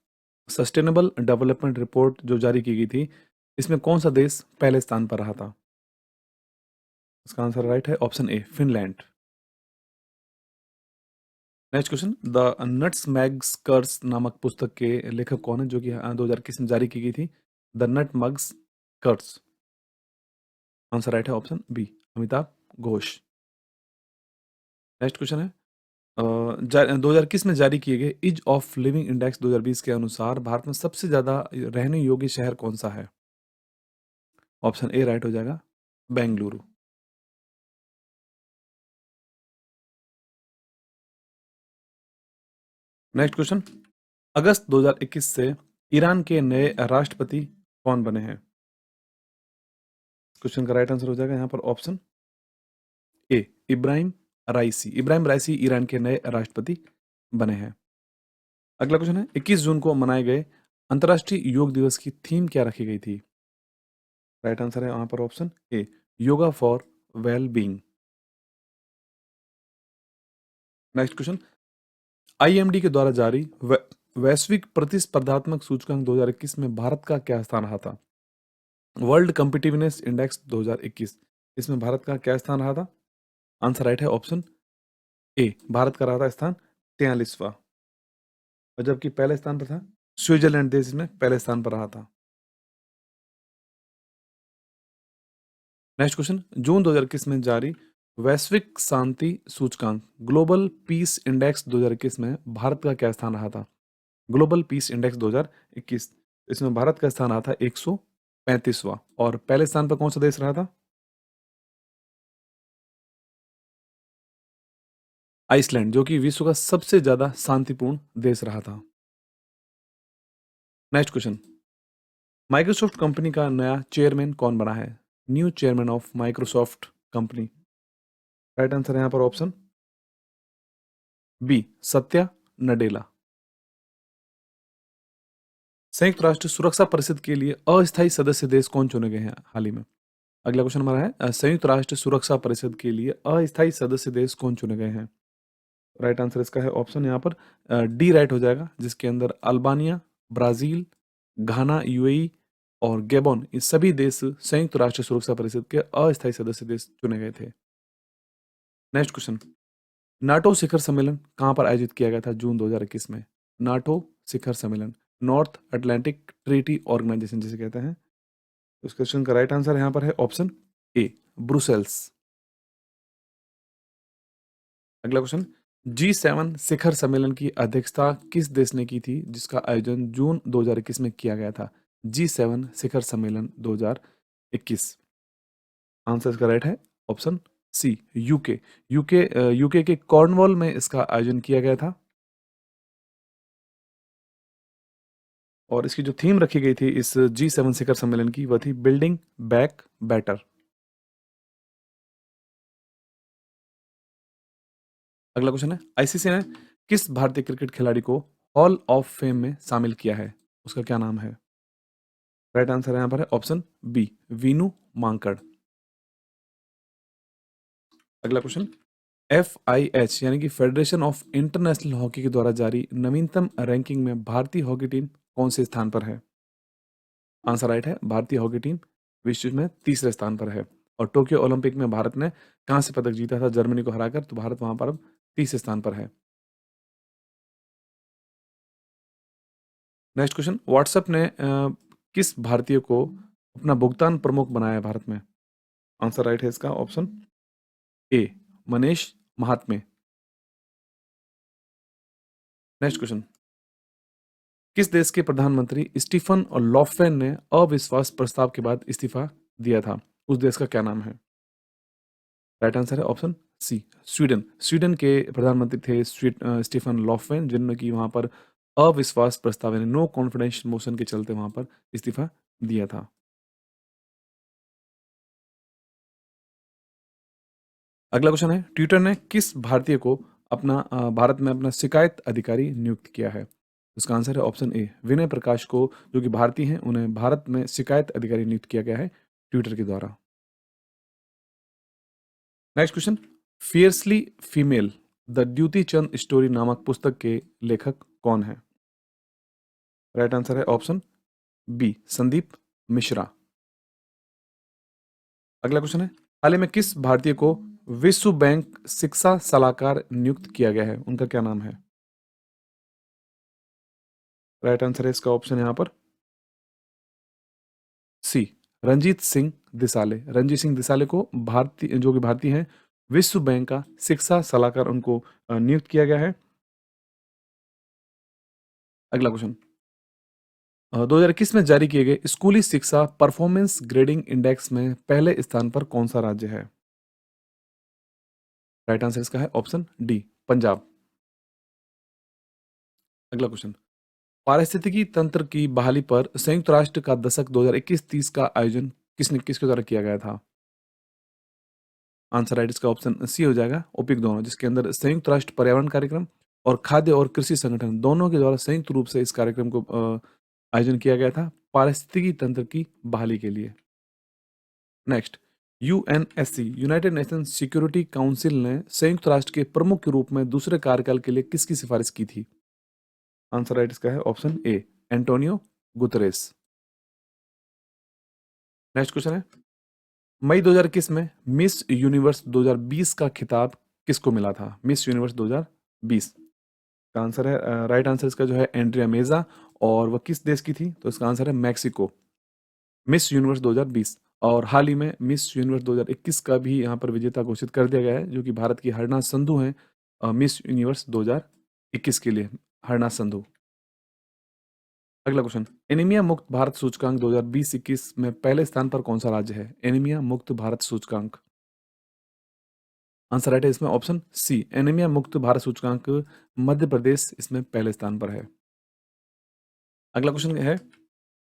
सस्टेनेबल डेवलपमेंट रिपोर्ट जो जारी की गई थी, इसमें कौन सा देश पहले स्थान पर रहा था? इसका आंसर राइट है option A, Finland. Next question, the nutmeg's curse नामक पुस्तक के लेखक कौन है, जो कि 2021 में जारी की गई थी? The nutmeg's curse, answer right है option B, Amitabh Ghosh. Next question है, 2021 में जारी किए गए इज ऑफ लिविंग इंडेक्स 2020 के अनुसार भारत में सबसे ज्यादा रहने योग्य शहर कौन सा है? ऑप्शन ए राइट हो जाएगा, बेंगलुरु। नेक्स्ट क्वेश्चन, अगस्त 2021 से ईरान के नए राष्ट्रपति कौन बने हैं? क्वेश्चन का राइट आंसर हो जाएगा यहाँ पर option A, Ibrahim राइसी। Ibrahim राइसी Iran के नए राष्ट्रपति बने हैं। अगला क्वेश्चन है, 21 जून को मनाए गए अंतर्राष्ट्रीय योग दिवस की थीम क्या रखी गई थी? राइट आंसर है यहाँ पर option A, yoga for well being. Next question, IMD के द्वारा जारी वैश्विक प्रतिस्पर्धात्मक सूचकांक 2021 में भारत का क्या स्थान रहा था? वर्ल्ड कम्पिटिटिवनेस इंडेक्स 2021, इसमें भारत का क्या स्थान रहा था? आंसर राइट है ऑप्शन ए, भारत का रहा था स्थान 43वां, और जबकि पहले स्थान पर था स्विट्जरलैंड देश में पहले स्थान पर रहा था। नेक्स्ट क्वेश्चन, जून 2021 में जारी वैश्विक शांति सूचकांक ग्लोबल पीस इंडेक्स 2021 में भारत का क्या स्थान रहा था? ग्लोबल पीस इंडेक्स 2021, इसमें भारत का स्थान रहा था 135वां, और पहले स्थान पर कौन सा देश रहा था? आइसलैंड, जो कि विश्व का सबसे ज्यादा शांतिपूर्ण देश रहा था। नेक्स्ट क्वेश्चन, माइक्रोसॉफ्ट कंपनी का नया चेयरमैन कौन बना है? New chairman of Microsoft company, right answer है यहाँ पर ऑप्शन बी, सत्या नडेला। संयुक्त राष्ट्र सुरक्षा परिषद के लिए अस्थायी सदस्य देश कौन चुने गए हैं हाल ही में? अगला क्वेश्चन हमारा है संयुक्त राष्ट्र सुरक्षा परिषद के लिए अस्थायी सदस्य देश कौन चुने गए हैं? राइट आंसर इसका है ऑप्शन यहाँ पर डी राइट हो जाएगा, जिसके अंदर अल्बानिया, ब्राजील, घाना, यूएई और गैबोन, ये सभी देश संयुक्त राष्ट्र सुरक्षा परिषद के अस्थायी सदस्य देश चुने गए थे। नेक्स्ट क्वेश्चन, नाटो शिखर सम्मेलन कहाँ पर आयोजित किया गया था जून 2021 में? नाटो शिखर सम्मेलन, नॉर्थ अटलांटिक ट्रीटी ऑर्गेनाइजेशन जिसे कहते हैं। तो इस क्वेश्चन का राइट आंसर यहाँ पर है ऑप्शन ए, ब्रुसेल्स। अगला क्वेश्चन, G7 शिखर सम्मेलन की अध्यक्षता किस देश ने की थी जिसका आयोजन जून 2021 में किया गया था? G7 शिखर सम्मेलन 2021। आंसर इसका राइट है ऑप्शन सी, यूके। यूके के कॉर्नवॉल में इसका आयोजन किया गया था और इसकी जो थीम रखी गई थी इस G7 शिखर सम्मेलन की वह थी बिल्डिंग बैक बेटर। अगला क्वेश्चन है, आईसीसी ने किस भारतीय क्रिकेट खिलाड़ी को हॉल ऑफ फेम में शामिल किया है? उसका क्या नाम है? राइट आंसर यहाँ पर है ऑप्शन बी, वीनू मांकड़। अगला क्वेश्चन, FIH यानी कि फेडरेशन ऑफ इंटरनेशनल हॉकी के द्वारा जारी नवीनतम रैंकिंग में भारतीय हॉकी टीम कौन से स्थान पर है? आंसर राइट है, भारतीय हॉकी टीम विश्व में तीसरे स्थान पर है और टोक्यो ओलंपिक में भारत ने कांस्य पदक जीता था जर्मनी को हराकर, तो भारत वहां पर अब तीसरे स्थान पर है। नेक्स्ट क्वेश्चन, व्हाट्सएप ने किस भारतीय को अपना भुगतान प्रमुख बनाया है भारत में? आंसर राइट है इसका option A, Manish Mahatme. Next question, किस देश के प्रधानमंत्री स्टीफन और लॉफेन ने अविश्वास प्रस्ताव के बाद इस्तीफा दिया था? उस देश का क्या नाम है? राइट आंसर है ऑप्शन सी, स्वीडन। स्वीडन के प्रधानमंत्री थे स्टीफन लॉफवेन, जिन्होंने कि वहां पर अविश्वास प्रस्ताव यानी नो कॉन्फिडेंस मोशन के चलते वहां पर इस्तीफा दिया था। अगला क्वेश्चन है, ट्विटर ने किस भारतीय को भारत में अपना शिकायत अधिकारी नियुक्त किया है? उसका आंसर है ऑप्शन ए, विनय प्रकाश को, जो कि भारतीय हैं, उन्हें भारत में शिकायत अधिकारी नियुक्त किया गया है ट्विटर के द्वारा। Next question, fiercely female the Dutee Chand story नामक पुस्तक के लेखक कौन है? राइट आंसर है ऑप्शन बी, संदीप मिश्रा। अगला क्वेश्चन है, हाल ही में किस भारतीय को विश्व बैंक शिक्षा सलाहकार नियुक्त किया गया है? उनका क्या नाम है? राइट आंसर है इसका ऑप्शन यहाँ पर सी, रंजीत सिंह दिसाले। रंजीत सिंह दिसाले को भारतीय, जो कि भारतीय हैं, विश्व बैंक का शिक्षा सलाहकार उनको नियुक्त किया गया है। अगला क्वेश्चन, 2021 में जारी किए गए स्कूली शिक्षा परफॉर्मेंस ग्रेडिंग इंडेक्स में पहले स्थान पर कौन सा राज्य है? राइट आंसर इसका है ऑप्शन डी, पंजाब। अगला क्वेश्चन, पारिस्थितिकी तंत्र की बहाली पर संयुक्त राष्ट्र का दशक 2021-30 का आयोजन किसके द्वारा किया गया था? आंसर राइट इसका ऑप्शन सी हो जाएगा, ओपिक दोनों, जिसके अंदर संयुक्त राष्ट्र पर्यावरण कार्यक्रम और खाद्य और कृषि संगठन दोनों के द्वारा संयुक्त रूप से इस कार्यक्रम को आयोजन किया गया था पारिस्थितिकी तंत्र की बहाली के लिए। Next, UNSC United nation security council ने संयुक्त राष्ट्र के प्रमुख के रूप में दूसरे कार्यकाल के लिए किसकी सिफारिश की थी? आंसर राइट इसका है ऑप्शन ए, एंटोनियो गुतरेस। नेक्स्ट क्वेश्चन है, मई 2021 में मिस यूनिवर्स 2020 का खिताब किसको मिला था? मिस यूनिवर्स 2020 का आंसर है, राइट आंसर इसका जो है एंड्रिया मेजा, और वह किस देश की थी? तो इसका आंसर है मैक्सिको। मिस यूनिवर्स 2020 और हाल ही में मिस यूनिवर्स 2021 का भी यहाँ पर विजेता घोषित कर दिया गया है, जो कि भारत की हरना संधू हैं मिस यूनिवर्स 2021 के लिए, हरना संधू। अगला क्वेश्चन, एनीमिया मुक्त भारत सूचकांक 2020-21 में पहले स्थान पर कौन सा राज्य है? एनीमिया मुक्त भारत सूचकांक, आंसर राइट है इसमें ऑप्शन सी, एनीमिया मुक्त भारत सूचकांक मध्य प्रदेश इसमें पहले स्थान पर है। अगला क्वेश्चन है,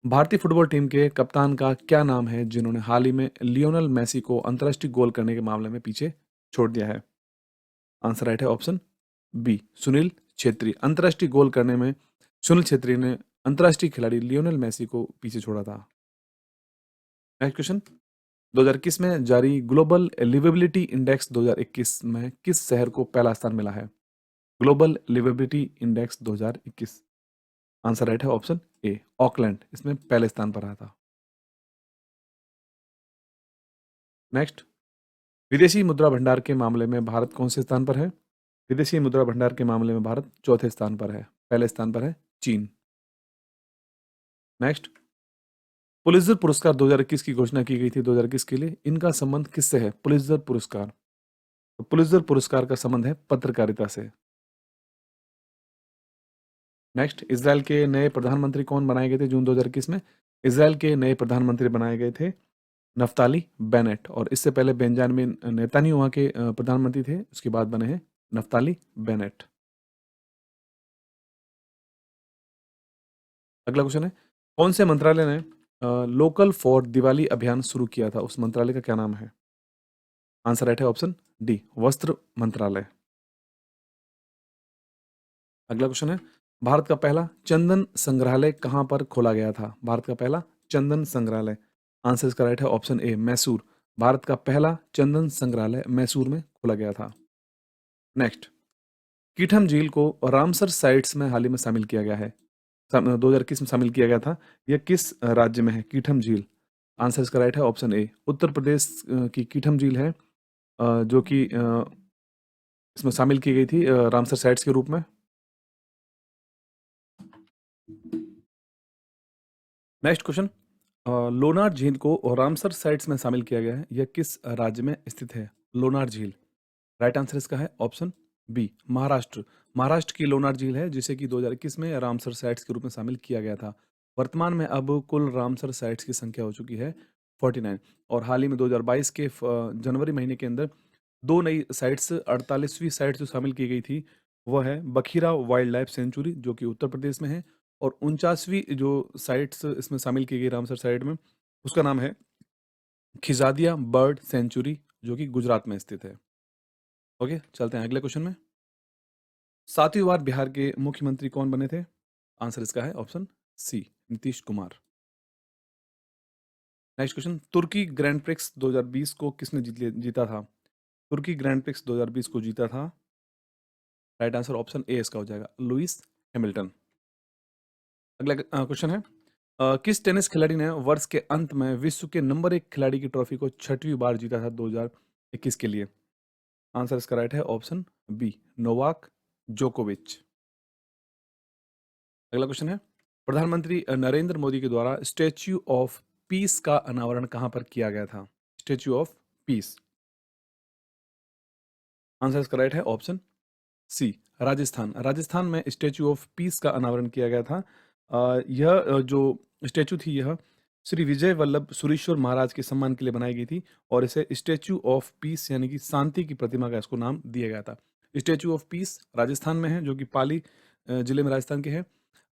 भारतीय फुटबॉल टीम के कप्तान का क्या नाम है जिन्होंने हाल ही में लियोनेल मेसी को अंतर्राष्ट्रीय गोल करने के मामले में पीछे छोड़ दिया है? आंसर राइट है ऑप्शन बी, सुनील छेत्री। अंतर्राष्ट्रीय गोल करने में सुनील छेत्री ने अंतर्राष्ट्रीय खिलाड़ी लियोनेल मेसी को पीछे छोड़ा था। नेक्स्ट क्वेश्चन, 2021 में जारी ग्लोबल लिवेबिलिटी इंडेक्स 2021 में किस शहर को पहला स्थान मिला है? Global liveability index 2021। Answer right है ऑप्शन ए, ऑकलैंड, इसमें पहले स्थान पर रहा था। नेक्स्ट, विदेशी मुद्रा भंडार के मामले में भारत कौन से स्थान पर है? विदेशी मुद्रा भंडार के मामले में भारत चौथे स्थान पर है, पहले स्थान पर है चीन। नेक्स्ट, पुलित्जर पुरस्कार 2021 की घोषणा की गई थी 2021 के लिए, इनका संबंध किससे है? पुलित्जर पुरस्कार, तो पुलित्जर पुरस्कार का संबंध है पत्रकारिता से। नेक्स्ट, इजराइल के नए प्रधानमंत्री कौन बनाए गए थे जून 2021 में? इजराइल के नए प्रधानमंत्री बनाए गए थे नफ्ताली बेनेट, और इससे पहले बेंजामिन नेतन्याहू वहाँ के प्रधानमंत्री थे, उसके बाद बने हैं नफ्ताली बेनेट। अगला क्वेश्चन है, कौन से मंत्रालय ने लोकल फॉर दिवाली अभियान शुरू किया था? उस मंत्रालय का क्या नाम है? आंसर राइट है ऑप्शन डी, वस्त्र मंत्रालय। अगला क्वेश्चन है, भारत का पहला चंदन संग्रहालय कहां पर खोला गया था? भारत का पहला चंदन संग्रहालय, आंसर इसका राइट है ऑप्शन ए, मैसूर। भारत का पहला चंदन संग्रहालय मैसूर में खोला गया था। नेक्स्ट, कीठम झील को रामसर साइट्स में हाल ही में शामिल किया गया है, 2021 में शामिल किया गया था। यह किस राज्य में है कीठम झील? आंसर इसका राइट है ऑप्शन ए, उत्तर प्रदेश की कीठम झील है, जो कि इसमें शामिल की गई थी रामसर साइट्स के रूप में। नेक्स्ट क्वेश्चन, लोनार झील को रामसर साइट्स में शामिल किया गया है, यह किस राज्य में स्थित है? लोनार झील, राइट आंसर इसका है ऑप्शन बी, महाराष्ट्र। महाराष्ट्र की लोनार झील है, जिसे कि 2021 में रामसर साइट्स के रूप में शामिल किया गया था। वर्तमान में अब कुल रामसर साइट्स की संख्या हो चुकी है 49, और हाल ही में 2022 के जनवरी महीने के अंदर दो नई साइट्स, 48वीं साइट जो शामिल की गई थी वह है बखीरा वाइल्ड लाइफ सेंचुरी, जो कि उत्तर प्रदेश में है, और 49वीं जो साइट्स इसमें शामिल की गई रामसर साइट में, उसका नाम है खिजादिया बर्ड सेंचुरी, जो कि गुजरात में स्थित है। ओके, चलते हैं अगले क्वेश्चन में। 7वीं बार बिहार के मुख्यमंत्री कौन बने थे? आंसर इसका है option C, Nitish Kumar. Next question, तुर्की ग्रैंड प्रिक्स 2020 को किसने जीता था? तुर्की ग्रैंड प्रिक्स 2020 को जीता था, राइट आंसर ऑप्शन ए इसका हो जाएगा, लुइस हैमिल्टन। अगला क्वेश्चन है, किस टेनिस खिलाड़ी ने वर्ष के अंत में विश्व के नंबर 1 खिलाड़ी की ट्रॉफी को 6वीं बार जीता था 2021 के लिए? आंसर इसका राइट है ऑप्शन बी, नोवाक जोकोविच। अगला क्वेश्चन है, प्रधानमंत्री नरेंद्र मोदी के द्वारा स्टैच्यू ऑफ पीस का अनावरण कहां पर किया गया था? स्टैच्यू ऑफ पीस, आंसर इसका राइट है ऑप्शन सी, राजस्थान। राजस्थान में स्टैच्यू ऑफ पीस का अनावरण किया गया था। यह जो स्टैच्यू थी यह श्री विजय वल्लभ सुरीश्वर महाराज के सम्मान के लिए बनाई गई थी, और इसे स्टैच्यू ऑफ पीस यानी कि शांति की प्रतिमा का इसको नाम दिया गया था। स्टैच्यू ऑफ पीस राजस्थान में है, जो कि पाली जिले में राजस्थान के है,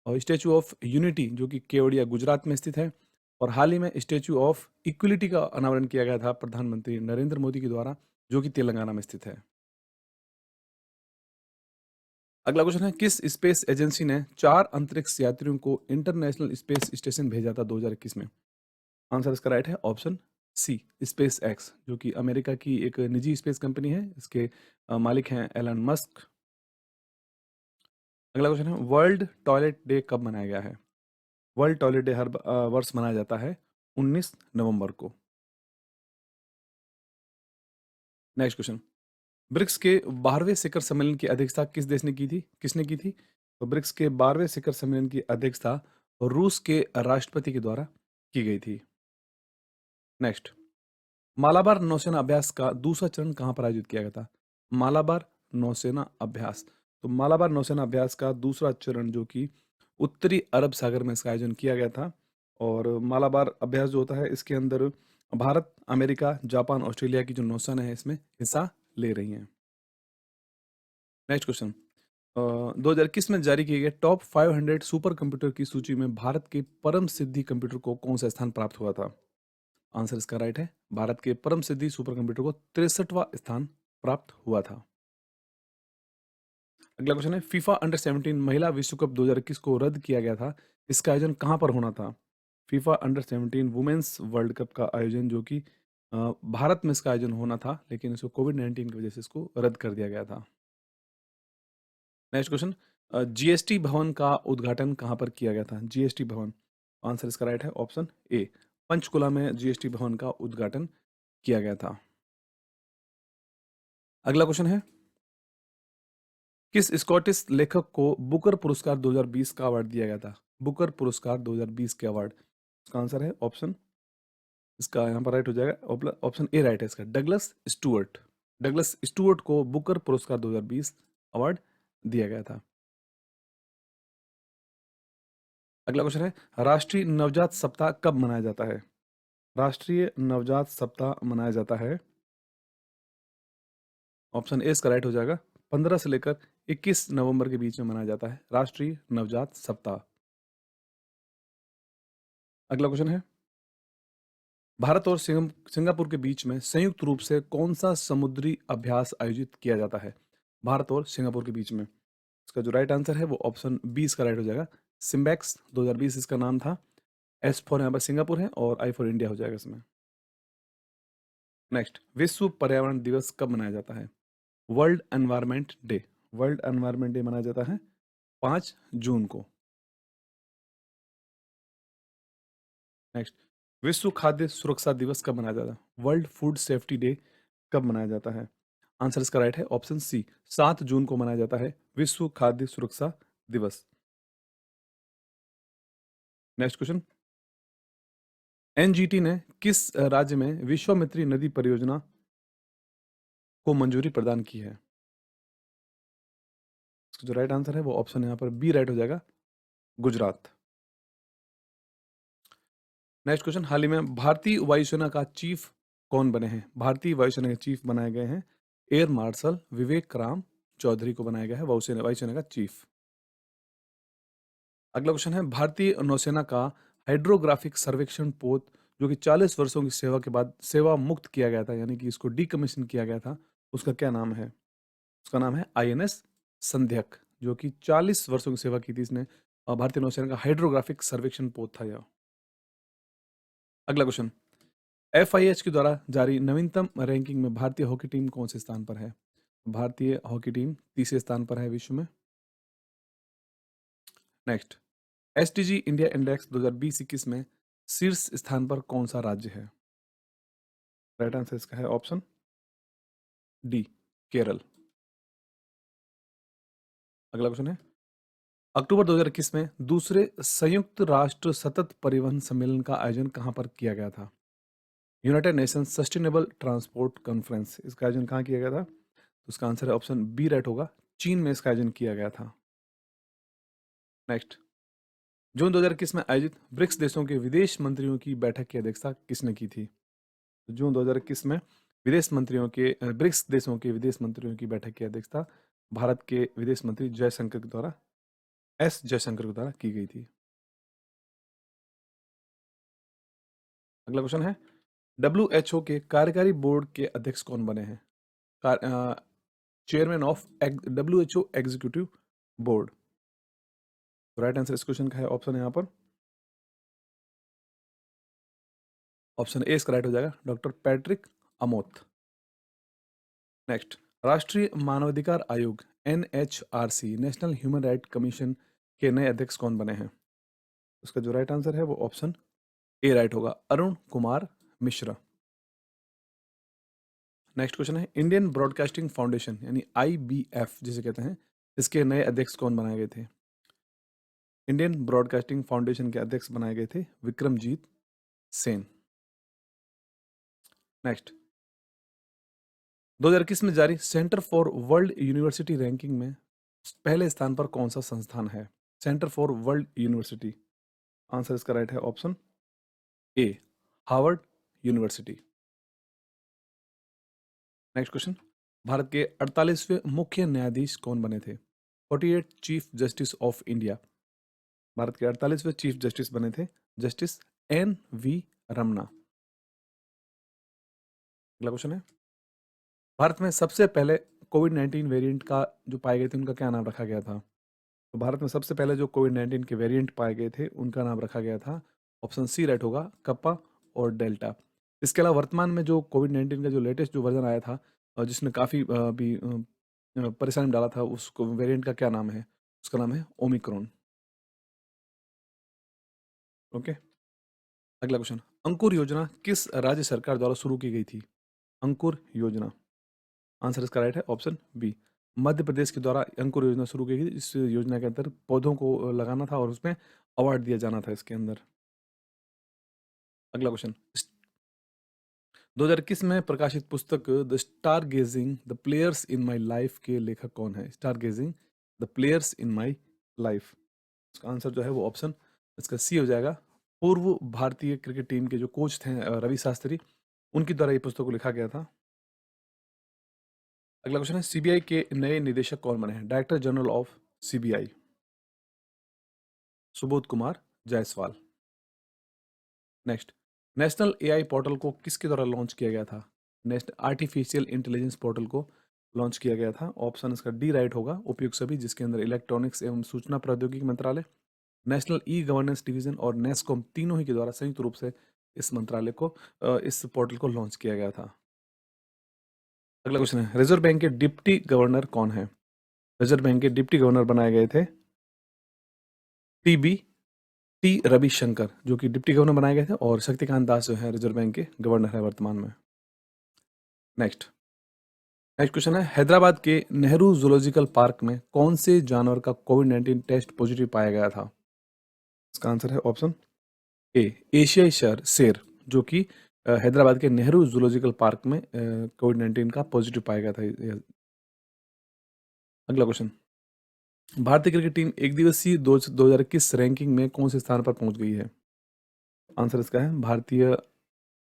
और स्टैच्यू ऑफ यूनिटी जो कि केवड़िया गुजरात में स्थित है, और हाल ही में स्टैच्यू ऑफ इक्वलिटी का अनावरण किया गया था प्रधानमंत्री नरेंद्र मोदी के द्वारा, जो कि तेलंगाना में स्थित है। अगला क्वेश्चन है, किस स्पेस एजेंसी ने 4 अंतरिक्ष यात्रियों को इंटरनेशनल स्पेस स्टेशन भेजा था 2021 में? आंसर इसका राइट है ऑप्शन सी, स्पेस एक्स, जो कि अमेरिका की एक निजी स्पेस कंपनी है। इसके मालिक हैं एलन मस्क। अगला क्वेश्चन है, वर्ल्ड टॉयलेट डे कब मनाया गया है? वर्ल्ड टॉयलेट डे हर वर्ष मनाया जाता है 19 नवंबर को। नेक्स्ट क्वेश्चन, ब्रिक्स के 12वें शिखर सम्मेलन की अध्यक्षता किस देश ने की थी? किसने की थी? तो ब्रिक्स के 12वें शिखर सम्मेलन की अध्यक्षता रूस के राष्ट्रपति के द्वारा की गई थी। नेक्स्ट, मालाबार नौसेना अभ्यास का दूसरा चरण कहां पर आयोजित किया गया था? मालाबार नौसेना अभ्यास, तो मालाबार नौसेना अभ्यास का दूसरा चरण जो कि उत्तरी अरब सागर में इसका आयोजन किया गया था, और मालाबार अभ्यास जो होता है इसके अंदर भारत, अमेरिका, जापान, ऑस्ट्रेलिया की जो नौसेना है इसमें हिस्सा ले रही हैं। नेक्स्ट क्वेश्चन, 2021 में जारी किए गए टॉप 500 सुपर कंप्यूटर की सूची में भारत के परम सिद्धि कंप्यूटर को कौन सा स्थान प्राप्त हुआ था? आंसर इसका राइट है, भारत के परम सिद्धि सुपर कंप्यूटर को 63वां स्थान प्राप्त हुआ था? अगला क्वेश्चन है, फीफा अंडर 17 महिला विश्व कप 2021 को रद्द किया गया था। इसका आयोजन कहाँ पर होना था? FIFA under 17 women's world cup का आयोजन जो कि भारत में इसका आयोजन होना था, लेकिन इसको कोविड-19 की वजह से इसको रद्द कर दिया गया था। नेक्स्ट क्वेश्चन, जीएसटी भवन का उद्घाटन कहाँ पर किया गया था? जीएसटी भवन, आंसर इसका राइट है ऑप्शन ए, पंचकुला में जीएसटी भवन का उद्घाटन किया गया था। अगला क्वेश्चन है, किस स्कॉटिश लेखक को बुकर पुरस्कार 2020 का अवार्ड दिया गया था? बुकर पुरस्कार 2020 के अवार्ड, इसका आंसर है ऑप्शन, इसका यहाँ पर राइट हो जाएगा, ऑप्शन ए राइट है इसका, डगलस स्टुअर्ट। डगलस स्टुअर्ट को बुकर पुरस्कार 2020 अवार्ड दिया गया था। अगला क्वेश्चन है, राष्ट्रीय नवजात सप्ताह कब मनाया जाता है? राष्ट्रीय नवजात सप्ताह मनाया जाता है, ऑप्शन ए इसका राइट हो जाएगा, 15 से लेकर 21 नवंबर के बीच में मनाया जाता है राष्ट्रीय नवजात सप्ताह। अगला क्वेश्चन है, भारत और सिंगापुर के बीच में संयुक्त रूप से कौन सा समुद्री अभ्यास आयोजित किया जाता है? भारत और सिंगापुर के बीच में, इसका जो राइट आंसर है वो ऑप्शन 20 का राइट हो जाएगा, सिम्बैक्स 2020 इसका नाम था। एस फॉर यहाँ पर सिंगापुर है और आई फॉर इंडिया हो जाएगा इसमें। नेक्स्ट, विश्व पर्यावरण दिवस कब मनाया जाता है? World environment day, world environment day मनाया जाता है 5 जून को। नेक्स्ट, विश्व खाद्य सुरक्षा दिवस कब मनाया जाता है? वर्ल्ड फूड सेफ्टी डे कब मनाया जाता है? आंसर इसका राइट है ऑप्शन सी, 7 जून को मनाया जाता है विश्व खाद्य सुरक्षा दिवस। नेक्स्ट क्वेश्चन, एनजीटी ने किस राज्य में विश्वामित्री नदी परियोजना को मंजूरी प्रदान की है? इसका जो राइट आंसर है वो ऑप्शन यहाँ पर बी राइट हो जाएगा, गुजरात। नेक्स्ट क्वेश्चन, हाल ही में भारतीय वायुसेना का चीफ कौन बने हैं? भारतीय वायुसेना के चीफ बनाए गए हैं एयर मार्शल विवेक राम चौधरी को बनाया गया है वायुसेना वायुसेना का चीफ। अगला क्वेश्चन है, भारतीय नौसेना का हाइड्रोग्राफिक सर्वेक्षण पोत जो कि 40 वर्षों की सेवा के बाद सेवा मुक्त किया गया था, यानी कि इसको डीकमीशन किया गया था, उसका क्या नाम है? उसका नाम है आईएनएस संध्यक, जो कि 40 वर्षों की सेवा की थी इसने। भारतीय नौसेना का हाइड्रोग्राफिक सर्वेक्षण पोत था यह। अगला क्वेश्चन, एफआईएच के द्वारा जारी नवीनतम रैंकिंग में भारतीय हॉकी टीम कौन से स्थान पर है? भारतीय हॉकी टीम तीसरे स्थान पर है विश्व में। नेक्स्ट, एसटीजी इंडिया इंडेक्स 2020-21 में शीर्ष स्थान पर कौन सा राज्य है? राइट आंसर इसका है ऑप्शन डी, केरल। अगला क्वेश्चन है, अक्टूबर 2021 में दूसरे संयुक्त राष्ट्र सतत परिवहन सम्मेलन का आयोजन कहां पर किया गया था? United Nations sustainable transport conference, इसका आयोजन कहाँ किया गया था? तो उसका आंसर है ऑप्शन बी राइट होगा, चीन में इसका आयोजन किया गया था। नेक्स्ट, जून 2021 में आयोजित ब्रिक्स देशों के विदेश मंत्रियों की बैठक की अध्यक्षता किसने की थी? तो जून 2021 में विदेश मंत्रियों के ब्रिक्स देशों के विदेश मंत्रियों की बैठक की अध्यक्षता भारत के विदेश मंत्री जयशंकर के द्वारा, एस जयशंकर के द्वारा की गई थी। अगला क्वेश्चन है, डब्ल्यूएचओ के कार्यकारी बोर्ड के अध्यक्ष कौन बने हैं? Chairman of WHO executive board. Right answer इस क्वेश्चन का है ऑप्शन यहाँ पर, ऑप्शन ए इसका राइट हो जाएगा, डॉक्टर पैट्रिक अमोथ। नेक्स्ट, राष्ट्रीय मानवाधिकार आयोग NHRC national human right commission के नए अध्यक्ष कौन बने हैं? उसका जो राइट आंसर है वो ऑप्शन ए राइट होगा, अरुण कुमार मिश्रा। नेक्स्ट क्वेश्चन है, इंडियन ब्रॉडकास्टिंग फाउंडेशन यानी आईबीएफ जिसे कहते हैं, इसके नए अध्यक्ष कौन बनाए गए थे? इंडियन ब्रॉडकास्टिंग फाउंडेशन के अध्यक्ष बनाए गए थे विक्रमजीत सेन। नेक्स्ट, 2021 में जारी centre for world university ranking में पहले स्थान पर कौन सा संस्थान है? Centre for world university, answer इसका राइट है ऑप्शन ए, Harvard university. Next question, Bharat के 48वें मुख्य न्यायाधीश कौन बने थे? 48 chief justice of India, Bharat के 48वें चीफ जस्टिस बने थे जस्टिस एन वी रमना। अगला क्वेश्चन है, भारत में सबसे पहले कोविड-19 वेरिएंट का जो पाए गए थे, उनका क्या नाम रखा गया था? तो भारत में सबसे पहले जो कोविड-19 के वेरिएंट पाए गए थे, उनका नाम रखा गया था, ऑप्शन सी राइट होगा, कप्पा और डेल्टा। इसके अलावा वर्तमान में जो कोविड-19 का जो लेटेस्ट जो वर्ज़न आया था जिसने काफ़ी परेशानी में डाला था, उसको वेरिएंट का क्या नाम है? उसका नाम है ओमिक्रॉन। ओके, अगला क्वेश्चन, अंकुर योजना किस राज्य सरकार द्वारा शुरू की गई थी? अंकुर योजना, आंसर इसका राइट है ऑप्शन बी। मध्य प्रदेश के द्वारा अंकुर योजना शुरू की गई। इस योजना के अंदर पौधों को लगाना था और उसमें अवार्ड दिया जाना था इसके अंदर। अगला क्वेश्चन, 2021 में प्रकाशित पुस्तक the star gazing the players in my life के लेखक कौन है? Star gazing the players in my life, इसका आंसर जो है वो ऑप्शन इसका सी हो जाएगा। पूर्व भारतीय क्रिकेट टीम के जो कोच थे रवि शास्त्री, उनके द्वारा ये पुस्तक को लिखा गया था। अगला क्वेश्चन है, सीबीआई के नए निदेशक कौन बने हैं? Director general of CBI, Subodh Kumar Jaiswal. Next, national AI portal को किसके द्वारा लॉन्च किया गया था? नेशनल आर्टिफिशियल इंटेलिजेंस पोर्टल को लॉन्च किया गया था। ऑप्शन इसका डी राइट होगा, उपयुक्त सभी, जिसके अंदर इलेक्ट्रॉनिक्स एवं सूचना प्रौद्योगिकी मंत्रालय, नेशनल ई गवर्नेंस डिवीजन और नेस्कॉम तीनों ही के द्वारा संयुक्त रूप से इस मंत्रालय को इस पोर्टल को लॉन्च किया गया था। अगला क्वेश्चन है, रिजर्व बैंक के डिप्टी गवर्नर कौन है? रिजर्व बैंक के डिप्टी गवर्नर बनाए गए थे टीबी टी रविशंकर, जो कि डिप्टी गवर्नर बनाए गए थे, और शक्तिकांत दास जो है रिजर्व बैंक के गवर्नर है वर्तमान में। नेक्स्ट नेक्स्ट क्वेश्चन है, हैदराबाद के नेहरू जूलॉजिकल पार्क में कौन से जानवर का कोविड-19 टेस्ट पॉजिटिव पाया गया था? इसका आंसर है ऑप्शन ए, एशियाई शेर, जो कि हैदराबाद के नेहरू जूलॉजिकल पार्क में कोविड-19 का पॉजिटिव पाया गया था। अगला क्वेश्चन, भारतीय क्रिकेट टीम एक दिवसीय 2021 रैंकिंग में कौन से स्थान पर पहुंच गई है? आंसर इसका है, भारतीय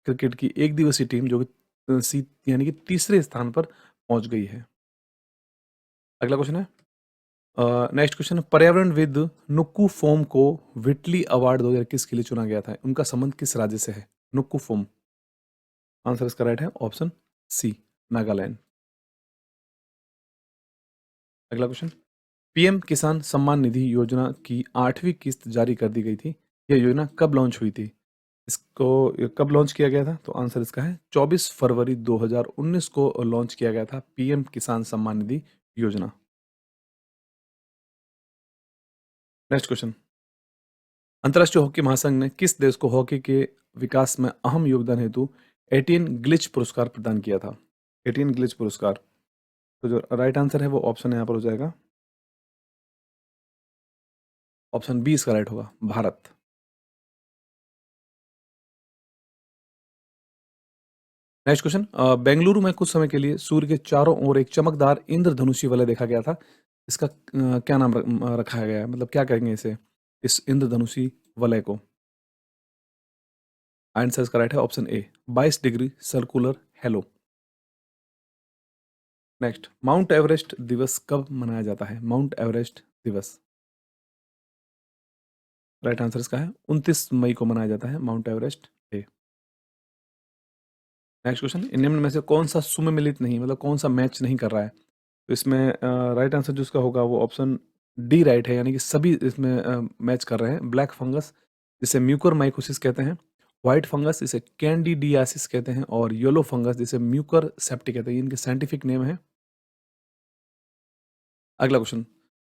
क्रिकेट की एक दिवसीय टीम जो कि यानी कि तीसरे स्थान पर पहुंच गई है। अगला क्वेश्चन है, नेक्स्ट क्वेश्चन, पर्यावरणविद नुक्कू फोम को विटली अवार्ड 2021 के लिए चुना गया था, उनका संबंध किस राज्य से है? नुक्कू फोम, आंसर इसका राइट है ऑप्शन सी, नागालैंड। अगला क्वेश्चन, पीएम किसान सम्मान निधि योजना की 8वीं किस्त जारी कर दी गई थी, यह योजना कब लॉन्च हुई थी? इसको कब लॉन्च किया गया था? तो आंसर इसका है 24 फरवरी 2019 को लॉन्च किया गया था पीएम किसान सम्मान निधि योजना। नेक्स्ट क्वेश्चन, अंतर्राष्ट्रीय हॉकी महासंघ ने किस देश को हॉकी के विकास में अहम योगदान हेतु एटियन ग्लिच पुरस्कार प्रदान किया था? एटियन ग्लिच पुरस्कार, तो जो राइट आंसर है वो ऑप्शन यहाँ पर हो जाएगा, ऑप्शन बी इसका राइट होगा, भारत। नेक्स्ट क्वेश्चन, बेंगलुरु में कुछ समय के लिए सूर्य के चारों ओर एक चमकदार इंद्रधनुषी वलय देखा गया था, इसका क्या नाम रखा गया है, मतलब क्या कहेंगे इसे, इस इंद्रधनुषी वलय को? आंसर इसका राइट है option A, 22 degree circular halo. Next, mount Everest दिवस कब मनाया जाता है? माउंट एवरेस्ट दिवस, राइट आंसर इसका है 29 मई को मनाया जाता है mount Everest day. Next question, इन निम्न में से कौन सा सुमेलित नहीं, मतलब कौन सा मैच नहीं कर रहा है? तो इसमें राइट आंसर जो इसका होगा वो ऑप्शन डी राइट है, यानी कि सभी इसमें मैच कर रहे हैं। ब्लैक फंगस जिसे म्यूकर माइकोसिस कहते हैं, व्हाइट फंगस जिसे कैंडिडियासिस कहते हैं, और येलो फंगस जिसे म्यूकर सेप्टिक कहते हैं, ये इनके साइंटिफिक नेम है। अगला क्वेश्चन,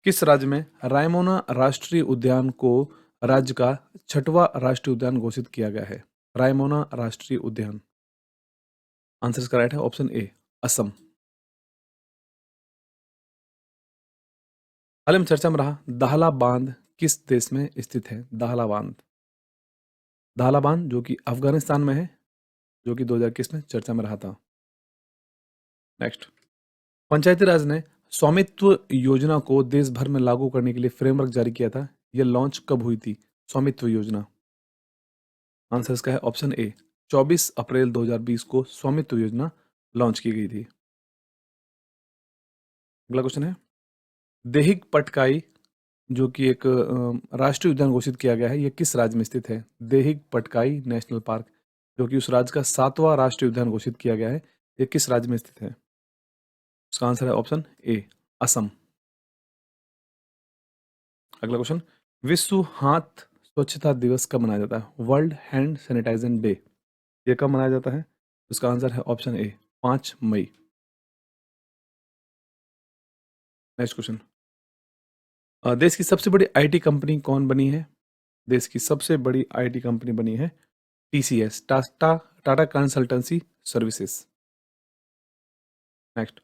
किस राज्य में रायमोना राष्ट्रीय उद्यान को राज्य का 6वां राष्ट्रीय उद्यान घोषित किया गया है? रायमोना राष्ट्रीय उद्यान, आंसर इसका राइट है ऑप्शन ए, असम। हाल ही में चर्चा में रहा दाहला बांध किस देश में स्थित है? दाहला बांध, दाहला बांध जो कि अफगानिस्तान में है, जो कि 2021 में चर्चा में रहा था। नेक्स्ट, पंचायती राज ने स्वामित्व योजना को देश भर में लागू करने के लिए फ्रेमवर्क जारी किया था, यह लॉन्च कब हुई थी स्वामित्व योजना? आंसर इसका है ऑप्शन ए, 24 अप्रैल 2020 को स्वामित्व योजना लॉन्च की गई थी। अगला क्वेश्चन है, देहिग पटकाई जो कि एक राष्ट्रीय उद्यान घोषित किया गया है, यह किस राज्य में स्थित है? देहिग पटकाई नेशनल पार्क, जो कि उस राज्य का 7वां राष्ट्रीय उद्यान घोषित किया गया है, यह किस राज्य में स्थित है? उसका आंसर है ऑप्शन ए, असम। अगला क्वेश्चन, विश्व हाथ स्वच्छता दिवस कब मनाया जाता है? वर्ल्ड हैंड सैनिटाइजर डे, ये कब मनाया जाता है? उसका आंसर है ऑप्शन ए, 5 मई। नेक्स्ट क्वेश्चन, देश की सबसे बड़ी आईटी कंपनी कौन बनी है? देश की सबसे बड़ी आईटी कंपनी बनी है TCS, Tata Tata consultancy services. Next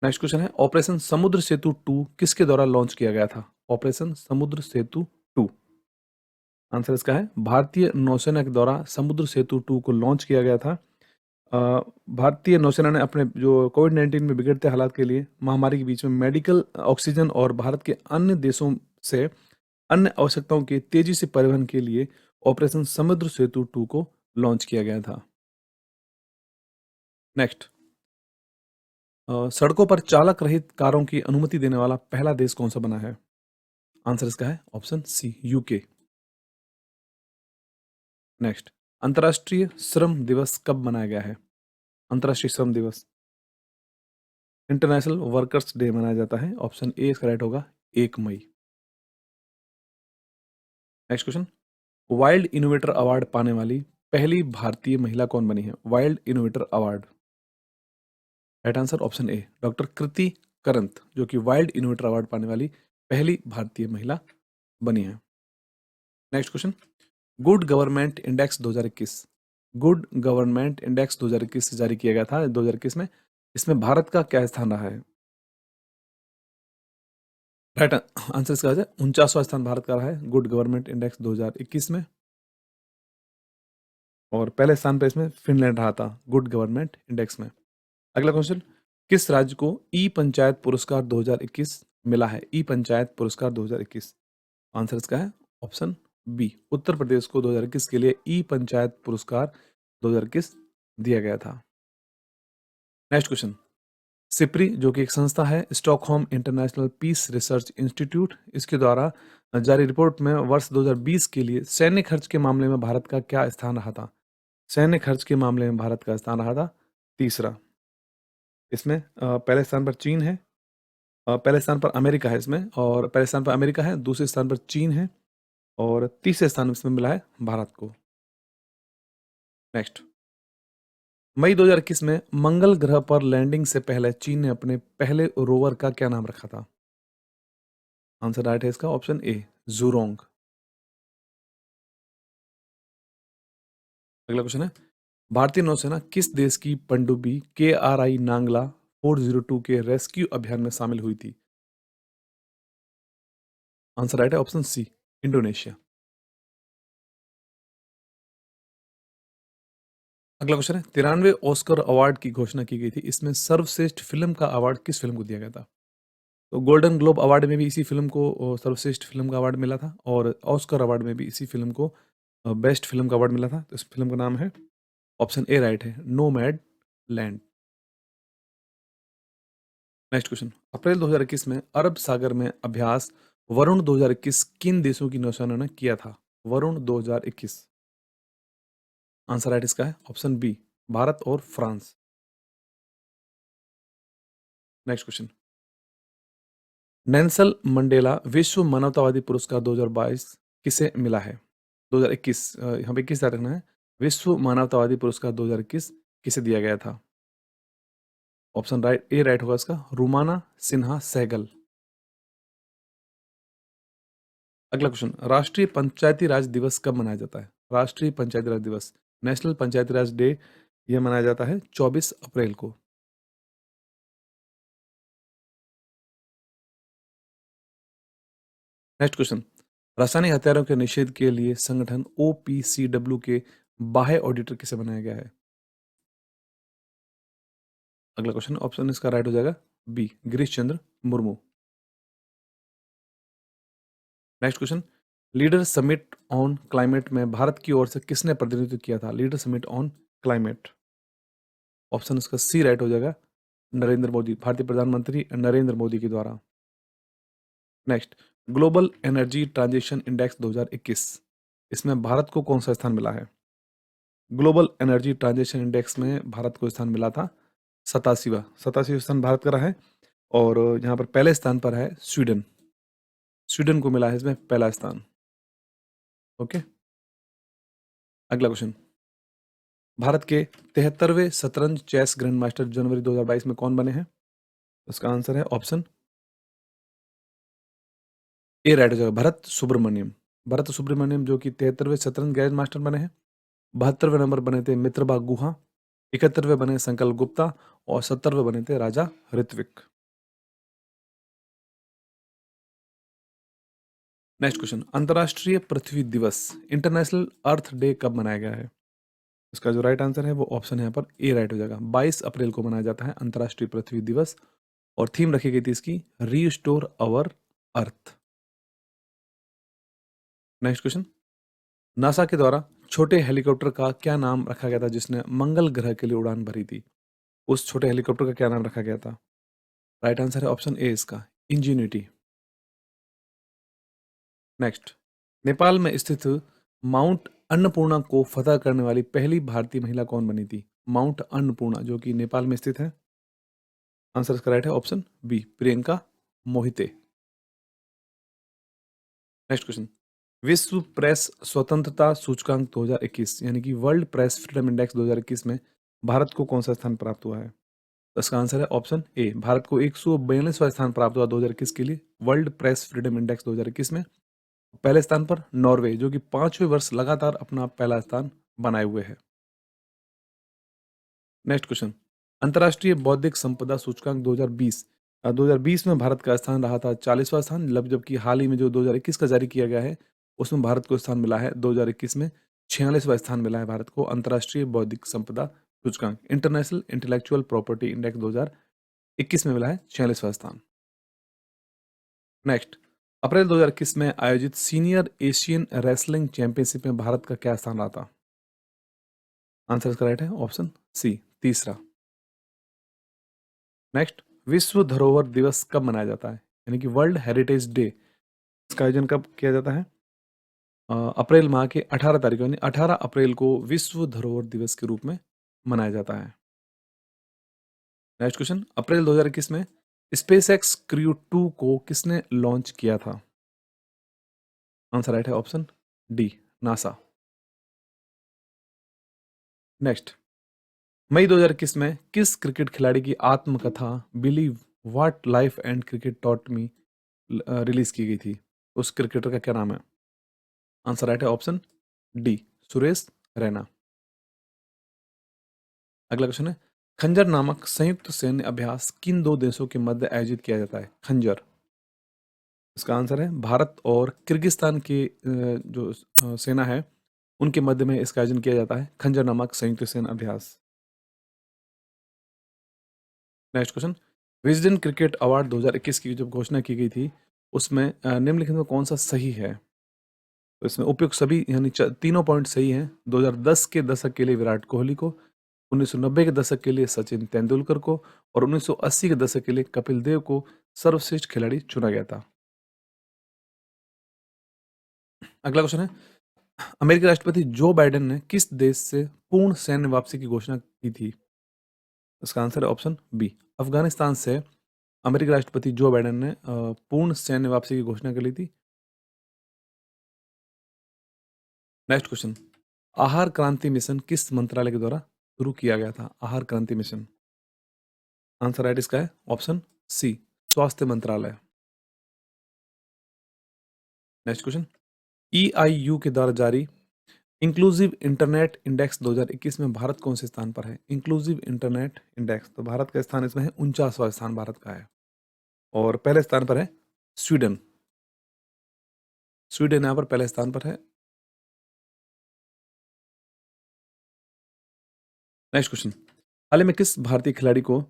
next question है, ऑपरेशन समुद्र सेतु 2 किसके द्वारा लॉन्च किया गया था? ऑपरेशन समुद्र सेतु 2, आंसर इसका है भारतीय नौसेना के द्वारा समुद्र सेतु 2 को लॉन्च किया गया था। भारतीय नौसेना ने अपने जो कोविड-19 में बिगड़ते हालात के लिए महामारी के बीच में मेडिकल ऑक्सीजन और भारत के अन्य देशों से अन्य आवश्यकताओं के तेजी से परिवहन के लिए ऑपरेशन समुद्र सेतु 2 को लॉन्च किया गया था। नेक्स्ट, सड़कों पर चालक रहित कारों की अनुमति देने वाला पहला देश कौन सा बना है? आंसर इसका है ऑप्शन सी, यूके। नेक्स्ट, अंतर्राष्ट्रीय श्रम दिवस कब मनाया गया है? अंतर्राष्ट्रीय श्रम दिवस, इंटरनेशनल वर्कर्स डे मनाया जाता है। ऑप्शन ए इसका राइट होगा, 1 मई। Next question, wild innovator award पाने वाली पहली भारतीय महिला कौन बनी है? Wild innovator award, right answer option A, doctor Kriti Karanth, जो कि वाइल्ड इनोवेटर अवार्ड पाने वाली पहली भारतीय महिला बनी है। Next question, good government index 2021, good government index 2021 जारी किया गया था 2021 में, इसमें भारत का क्या स्थान रहा है? राइट आंसर इसका है 49वां स्थान भारत का रहा है गुड गवर्नमेंट इंडेक्स 2021 में, और पहले स्थान पर इसमें फिनलैंड रहा था गुड गवर्नमेंट इंडेक्स में। अगला क्वेश्चन, किस राज्य को ई पंचायत पुरस्कार 2021 मिला है? ई पंचायत पुरस्कार 2021, आंसर इसका है ऑप्शन बी, उत्तर प्रदेश को 2021 के लिए ई पंचायत पुरस्कार 2021 दिया गया था। नेक्स्ट क्वेश्चन, सिप्री जो कि एक संस्था है, Stockholm international peace research institute, इसके द्वारा जारी रिपोर्ट में वर्ष 2020 के लिए सैन्य खर्च के मामले में भारत का क्या स्थान रहा था? सैन्य खर्च के मामले में भारत का स्थान रहा था तीसरा। इसमें पहले स्थान पर चीन है, पहले स्थान पर अमेरिका है इसमें, और पहले स्थान पर अमेरिका है, दूसरे स्थान पर चीन है, और तीसरे स्थान इसमें मिला है भारत को। नेक्स्ट, मई 2021 में मंगल ग्रह पर लैंडिंग से पहले चीन ने अपने पहले रोवर का क्या नाम रखा था? आंसर राइट है इसका ऑप्शन ए, जूरोंग। अगला क्वेश्चन है, भारतीय नौसेना किस देश की पनडुब्बी KRI नांगला 402 के रेस्क्यू अभियान में शामिल हुई थी? आंसर राइट है ऑप्शन सी, इंडोनेशिया। अगला क्वेश्चन है, 93 ऑस्कर अवार्ड की घोषणा की गई थी, इसमें सर्वश्रेष्ठ फिल्म का अवार्ड किस फिल्म को दिया गया था? तो गोल्डन ग्लोब अवार्ड में भी इसी फिल्म को सर्वश्रेष्ठ फिल्म का अवार्ड मिला था, और ऑस्कर अवार्ड में भी इसी फिल्म को बेस्ट फिल्म का अवार्ड मिला था। तो इस फिल्म का नाम है ऑप्शन ए राइट है, नोमैड लैंड। नेक्स्ट क्वेश्चन, अप्रैल 2021 में अरब सागर में अभ्यास वरुण 2021 किन देशों की नौसेना ने किया था? वरुण 2021, आंसर राइट इसका है ऑप्शन बी, भारत और France. Next question, Nelson Mandela विश्व मानवतावादी पुरस्कार 2022 किसे मिला है? 2021, यहाँ पे 21 याद रखना है, विश्व मानवतावादी पुरस्कार 2021 किसे दिया गया था? ऑप्शन राइट ए राइट होगा इसका, रूमाना सिन्हा सहगल। अगला क्वेश्चन, राष्ट्रीय पंचायती राज दिवस कब मनाया जाता है? राष्ट्रीय पंचायती राज दिवस, नेशनल पंचायती राज डे, यह मनाया जाता है 24 अप्रैल को। नेक्स्ट क्वेश्चन, रासायनिक हथियारों के निषेध के लिए संगठन OPCW के बाह्य ऑडिटर किसे बनाया गया है? अगला क्वेश्चन, ऑप्शन इसका राइट हो जाएगा B, Girish Chandra Murmu. Next question, leader summit on climate में भारत की ओर से किसने प्रतिनिधित्व किया था? Leader summit on climate, option इसका सी राइट हो जाएगा, नरेंद्र मोदी, भारतीय प्रधानमंत्री नरेंद्र मोदी के द्वारा। Next, global energy transition index 2021, इसमें भारत को कौन सा स्थान मिला है? ग्लोबल एनर्जी ट्रांजिशन इंडेक्स में भारत को स्थान मिला था 87वां 87वां स्थान भारत का रहा है और यहाँ पर पहले स्थान पर है स्वीडन। स्वीडन को मिला है इसमें पहला स्थान। ओके, अगला क्वेश्चन। भारत के 73वें शतरंज चेस ग्रैंड मास्टर जनवरी 2022 में कौन बने हैं? उसका आंसर है ऑप्शन ए राइट हो जाएगा, भरत सुब्रमण्यम। भरत सुब्रमण्यम जो कि 73वें शतरंज ग्रैंड मास्टर बने हैं। 72वें नंबर बने थे मित्रबा गुहा। 71वें बने संकल्प गुप्ता और 70वें बने थे राजा ऋत्विक। Next question. अंतर्राष्ट्रीय पृथ्वी दिवस इंटरनेशनल अर्थ डे कब मनाया गया है? इसका जो राइट आंसर है वो ऑप्शन है यहाँ पर ए राइट हो जाएगा। 22 अप्रैल को मनाया जाता है अंतर्राष्ट्रीय पृथ्वी दिवस और थीम रखी गई थी इसकी restore our earth. Next question. NASA के द्वारा छोटे हेलीकॉप्टर का क्या नाम रखा गया था जिसने मंगल ग्रह के लिए उड़ान भरी थी? उस छोटे हेलीकॉप्टर का क्या नाम रखा गया था? राइट आंसर है ऑप्शन ए इसका इंजीनिटी। नेक्स्ट। नेपाल में स्थित माउंट अन्नपूर्णा को फतह करने वाली पहली भारतीय महिला कौन बनी थी? माउंट अन्नपूर्णा जो कि नेपाल में स्थित है। आंसर इसका राइट है option B Priyanka Mohite. Next question. विश्व प्रेस स्वतंत्रता सूचकांक 2021 यानी कि वर्ल्ड प्रेस फ्रीडम इंडेक्स 2021 में भारत को कौन सा स्थान प्राप्त हुआ है? तो इसका आंसर है ऑप्शन ए। भारत को 142वां स्थान प्राप्त हुआ 2021 के लिए वर्ल्ड प्रेस फ्रीडम इंडेक्स 2021 में। पहले स्थान पर नॉर्वे जो कि 5वें वर्ष लगातार अपना पहला स्थान बनाए हुए है। Next question. अंतर्राष्ट्रीय बौद्धिक संपदा सूचकांक 2020 2020 में भारत का स्थान रहा था 40वां स्थान, जबकि हाल ही में जो 2021 का जारी किया गया है उसमें भारत को स्थान मिला है 2021 में 46वां स्थान मिला है भारत को अंतर्राष्ट्रीय बौद्धिक संपदा सूचकांक इंटरनेशनल इंटेलेक्चुअल प्रॉपर्टी इंडेक्स 2021 में मिला है 46वां स्थान। नेक्स्ट। अप्रैल 2021 में आयोजित सीनियर एशियन रेसलिंग चैंपियनशिप में भारत का क्या स्थान रहा था? आंसर इसका राइट है ऑप्शन सी तीसरा। नेक्स्ट। विश्व धरोहर दिवस कब मनाया जाता है यानी कि वर्ल्ड हेरिटेज डे इसका आयोजन कब किया जाता है? अप्रैल माह के 18 तारीख यानी 18 अप्रैल को विश्व धरोहर दिवस के रूप में मनाया जाता है। Next question. अप्रैल 2021 में स्पेस एक्स क्रू 2 को किसने लॉन्च किया था? आंसर राइट है ऑप्शन डी नासा। नेक्स्ट। मई 2021 में किस क्रिकेट खिलाड़ी की आत्मकथा believe what life and cricket taught me release की गई थी? उस क्रिकेटर का क्या नाम है? आंसर राइट है ऑप्शन डी सुरेश रैना। अगला क्वेश्चन है। खंजर नामक संयुक्त सैन्य अभ्यास किन दो देशों के मध्य आयोजित किया जाता है? खंजर इसका आंसर है भारत और किर्गिस्तान की जो सेना है उनके मध्य में इसका आयोजन किया जाता है खंजर नामक संयुक्त सैन्य अभ्यास। Next question. Wisden cricket award 2021 की जब घोषणा की गई थी उसमें निम्नलिखित में कौन सा सही है? तो इसमें उपयुक्त सभी यानी तीनों पॉइंट सही हैं। 2010 के दशक के लिए विराट कोहली को, 1990 के दशक के लिए सचिन तेंदुलकर को और 1980 के दशक के लिए कपिल देव को सर्वश्रेष्ठ खिलाड़ी चुना गया था। अगला क्वेश्चन है। अमेरिकी राष्ट्रपति जो बाइडेन ने किस देश से पूर्ण सैन्य वापसी की घोषणा की थी? इसका आंसर है ऑप्शन बी अफगानिस्तान से अमेरिकी राष्ट्रपति जो बाइडेन ने पूर्ण सैन्य वापसी की घोषणा कर ली थी। Next question. आहार क्रांति मिशन किस मंत्रालय के द्वारा शुरू किया गया था? आहार क्रांति मिशन आंसर राइट इसका है ऑप्शन सी स्वास्थ्य मंत्रालय। Next question. ईआईयू के द्वारा जारी इंक्लूसिव इंटरनेट इंडेक्स 2021 में भारत कौन से स्थान पर है? इंक्लूसिव इंटरनेट इंडेक्स तो भारत का स्थान इसमें है 49वां स्थान भारत का है और पहले स्थान पर है स्वीडन। स्वीडन यहाँ पर पहले स्थान पर है। Next question. हाल ही में किस भारतीय खिलाड़ी को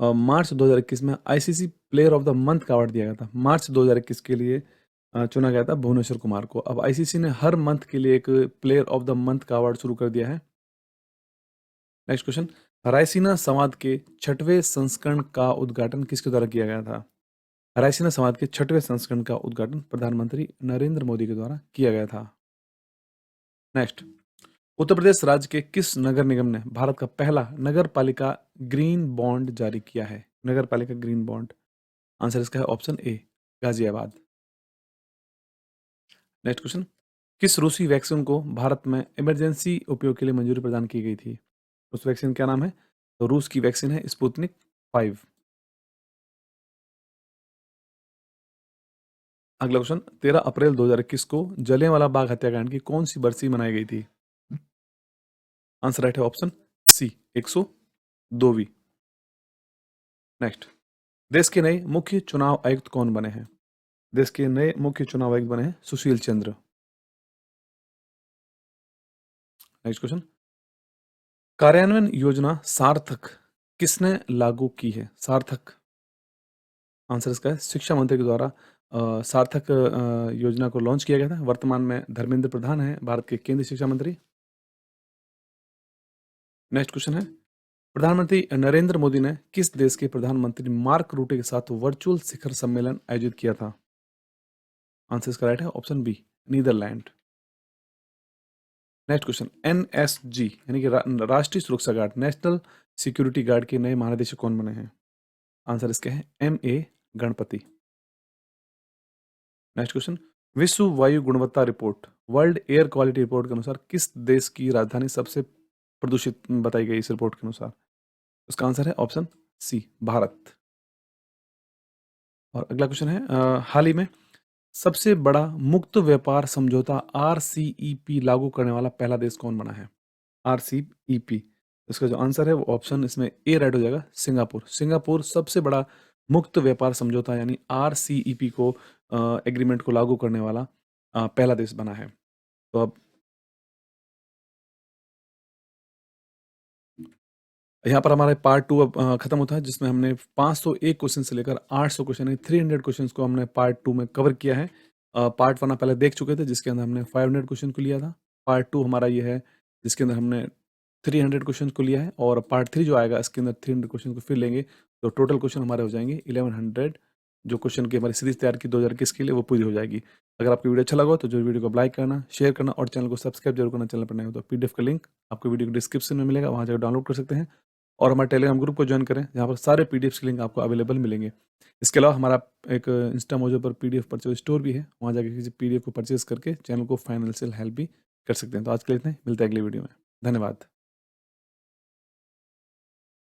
मार्च 2021 में ICC player of the month का अवार्ड दिया गया था? मार्च 2021 के लिए चुना गया था भुवनेश्वर कुमार को। अब आईसीसी ने हर मंथ के लिए एक प्लेयर ऑफ द मंथ का अवार्ड शुरू कर दिया है। Next question. रायसीना संवाद के 6वें संस्करण का उद्घाटन किसके द्वारा किया गया था? रायसीना संवाद के 6वें संस्करण का उद्घाटन प्रधानमंत्री नरेंद्र मोदी के द्वारा किया गया था। नेक्स्ट। उत्तर प्रदेश राज्य के किस नगर निगम ने भारत का पहला नगर पालिका ग्रीन बॉन्ड जारी किया है? नगर पालिका ग्रीन बॉन्ड। आंसर इसका है ऑप्शन ए, गाजियाबाद। नेक्स्ट क्वेश्चन, किस रूसी वैक्सीन को भारत में इमरजेंसी उपयोग के लिए मंजूरी प्रदान की गई थी? उस वैक्सीन क्या नाम है? तो रूस की वैक्सीन है स्पुतनिक 5। अगला क्वेश्चन, 13 अप्रैल 2021 को जलियांवाला बाग हत्याकांड की कौन सी बरसी मनाई गई थी? आंसर राइट है ऑप्शन सी, 102वीं। नेक्स्ट, देश के नए मुख्य चुनाव आयुक्त कौन बने हैं? देश के नए मुख्य चुनाव आयुक्त बने हैं सुशील चंद्र। नेक्स्ट क्वेश्चन, कार्यान्वयन योजना सार्थक किसने लागू की है? सार्थक, आंसर इसका है शिक्षा मंत्री के द्वारा सार्थक योजना को लॉन्च किया गया था। वर्तमान में धर्मेंद्र प्रधान है भारत के केंद्रीय शिक्षा मंत्री। नेक्स्ट क्वेश्चन है, प्रधानमंत्री नरेंद्र मोदी ने किस देश के प्रधानमंत्री मार्क रूटे के साथ वर्चुअल शिखर सम्मेलन आयोजित किया था? आंसर इसका राइट है option B, Netherland. Next question, NSG यानी कि राष्ट्रीय सुरक्षा गार्ड, नेशनल सिक्योरिटी गार्ड के नए महानिदेशक कौन बने हैं? आंसर इसके है M A Ganapathi. Next question, विश्व वायु गुणवत्ता report, world air quality report के अनुसार किस देश की राजधानी सबसे प्रदूषित बताई गई इस रिपोर्ट के अनुसार? उसका आंसर है ऑप्शन सी, भारत। और अगला क्वेश्चन है, हाल ही में सबसे बड़ा मुक्त व्यापार समझौता आरसीईपी लागू करने वाला पहला देश कौन बना है? आरसीईपी, इसका जो आंसर है वो ऑप्शन इसमें ए राइट हो जाएगा, सिंगापुर। सिंगापुर सबसे बड़ा मुक्त व्यापार समझौता यानी आरसीईपी को एग्रीमेंट को लागू करने वाला पहला देश बना है। तो अब यहाँ पर हमारा पार्ट 2 अब खत्म होता है, जिसमें हमने 501 क्वेश्चन से लेकर 800 क्वेश्चन, 300 क्वेश्चंस को हमने पार्ट 2 में कवर किया है। पार्ट 1 आप पहले देख चुके थे, जिसके अंदर हमने 500 क्वेश्चन को लिया था। पार्ट 2 हमारा ये है, जिसके अंदर हमने 300 क्वेश्चन को लिया है, और पार्ट 3 जो आएगा इसके अंदर 300 क्वेश्चन को फिर लेंगे। तो टोटल क्वेश्चन हमारे हो जाएंगे 1100। जो क्वेश्चन की हमारी सीरीज तैयार की 2021 के लिए, वो पूरी हो जाएगी। अगर आपको वीडियो अच्छा लगा हो तो जो वीडियो को लाइक करना, शेयर करना और चैनल को सब्सक्राइब जरूर करना। चैनल पर नए हो तो पीडीएफ का लिंक आपको वीडियो को डिस्क्रिप्शन में मिलेगा, वहाँ जाकर डाउनलोड कर सकते हैं। और हमारे टेलीग्राम ग्रुप को ज्वाइन करें, जहाँ पर सारे पीडीएफ के लिंक आपको अवेलेबल मिलेंगे। इसके अलावा हमारा एक इंस्टा मोजो पर पीडीएफ परचेज स्टोर भी है, वहाँ जाकर किसी पीडीएफ को परचेज करके चैनल को फाइनेंशियल हेल्प भी कर सकते हैं। तो आज के लिए इतना ही, मिलते हैं अगली वीडियो में। धन्यवाद।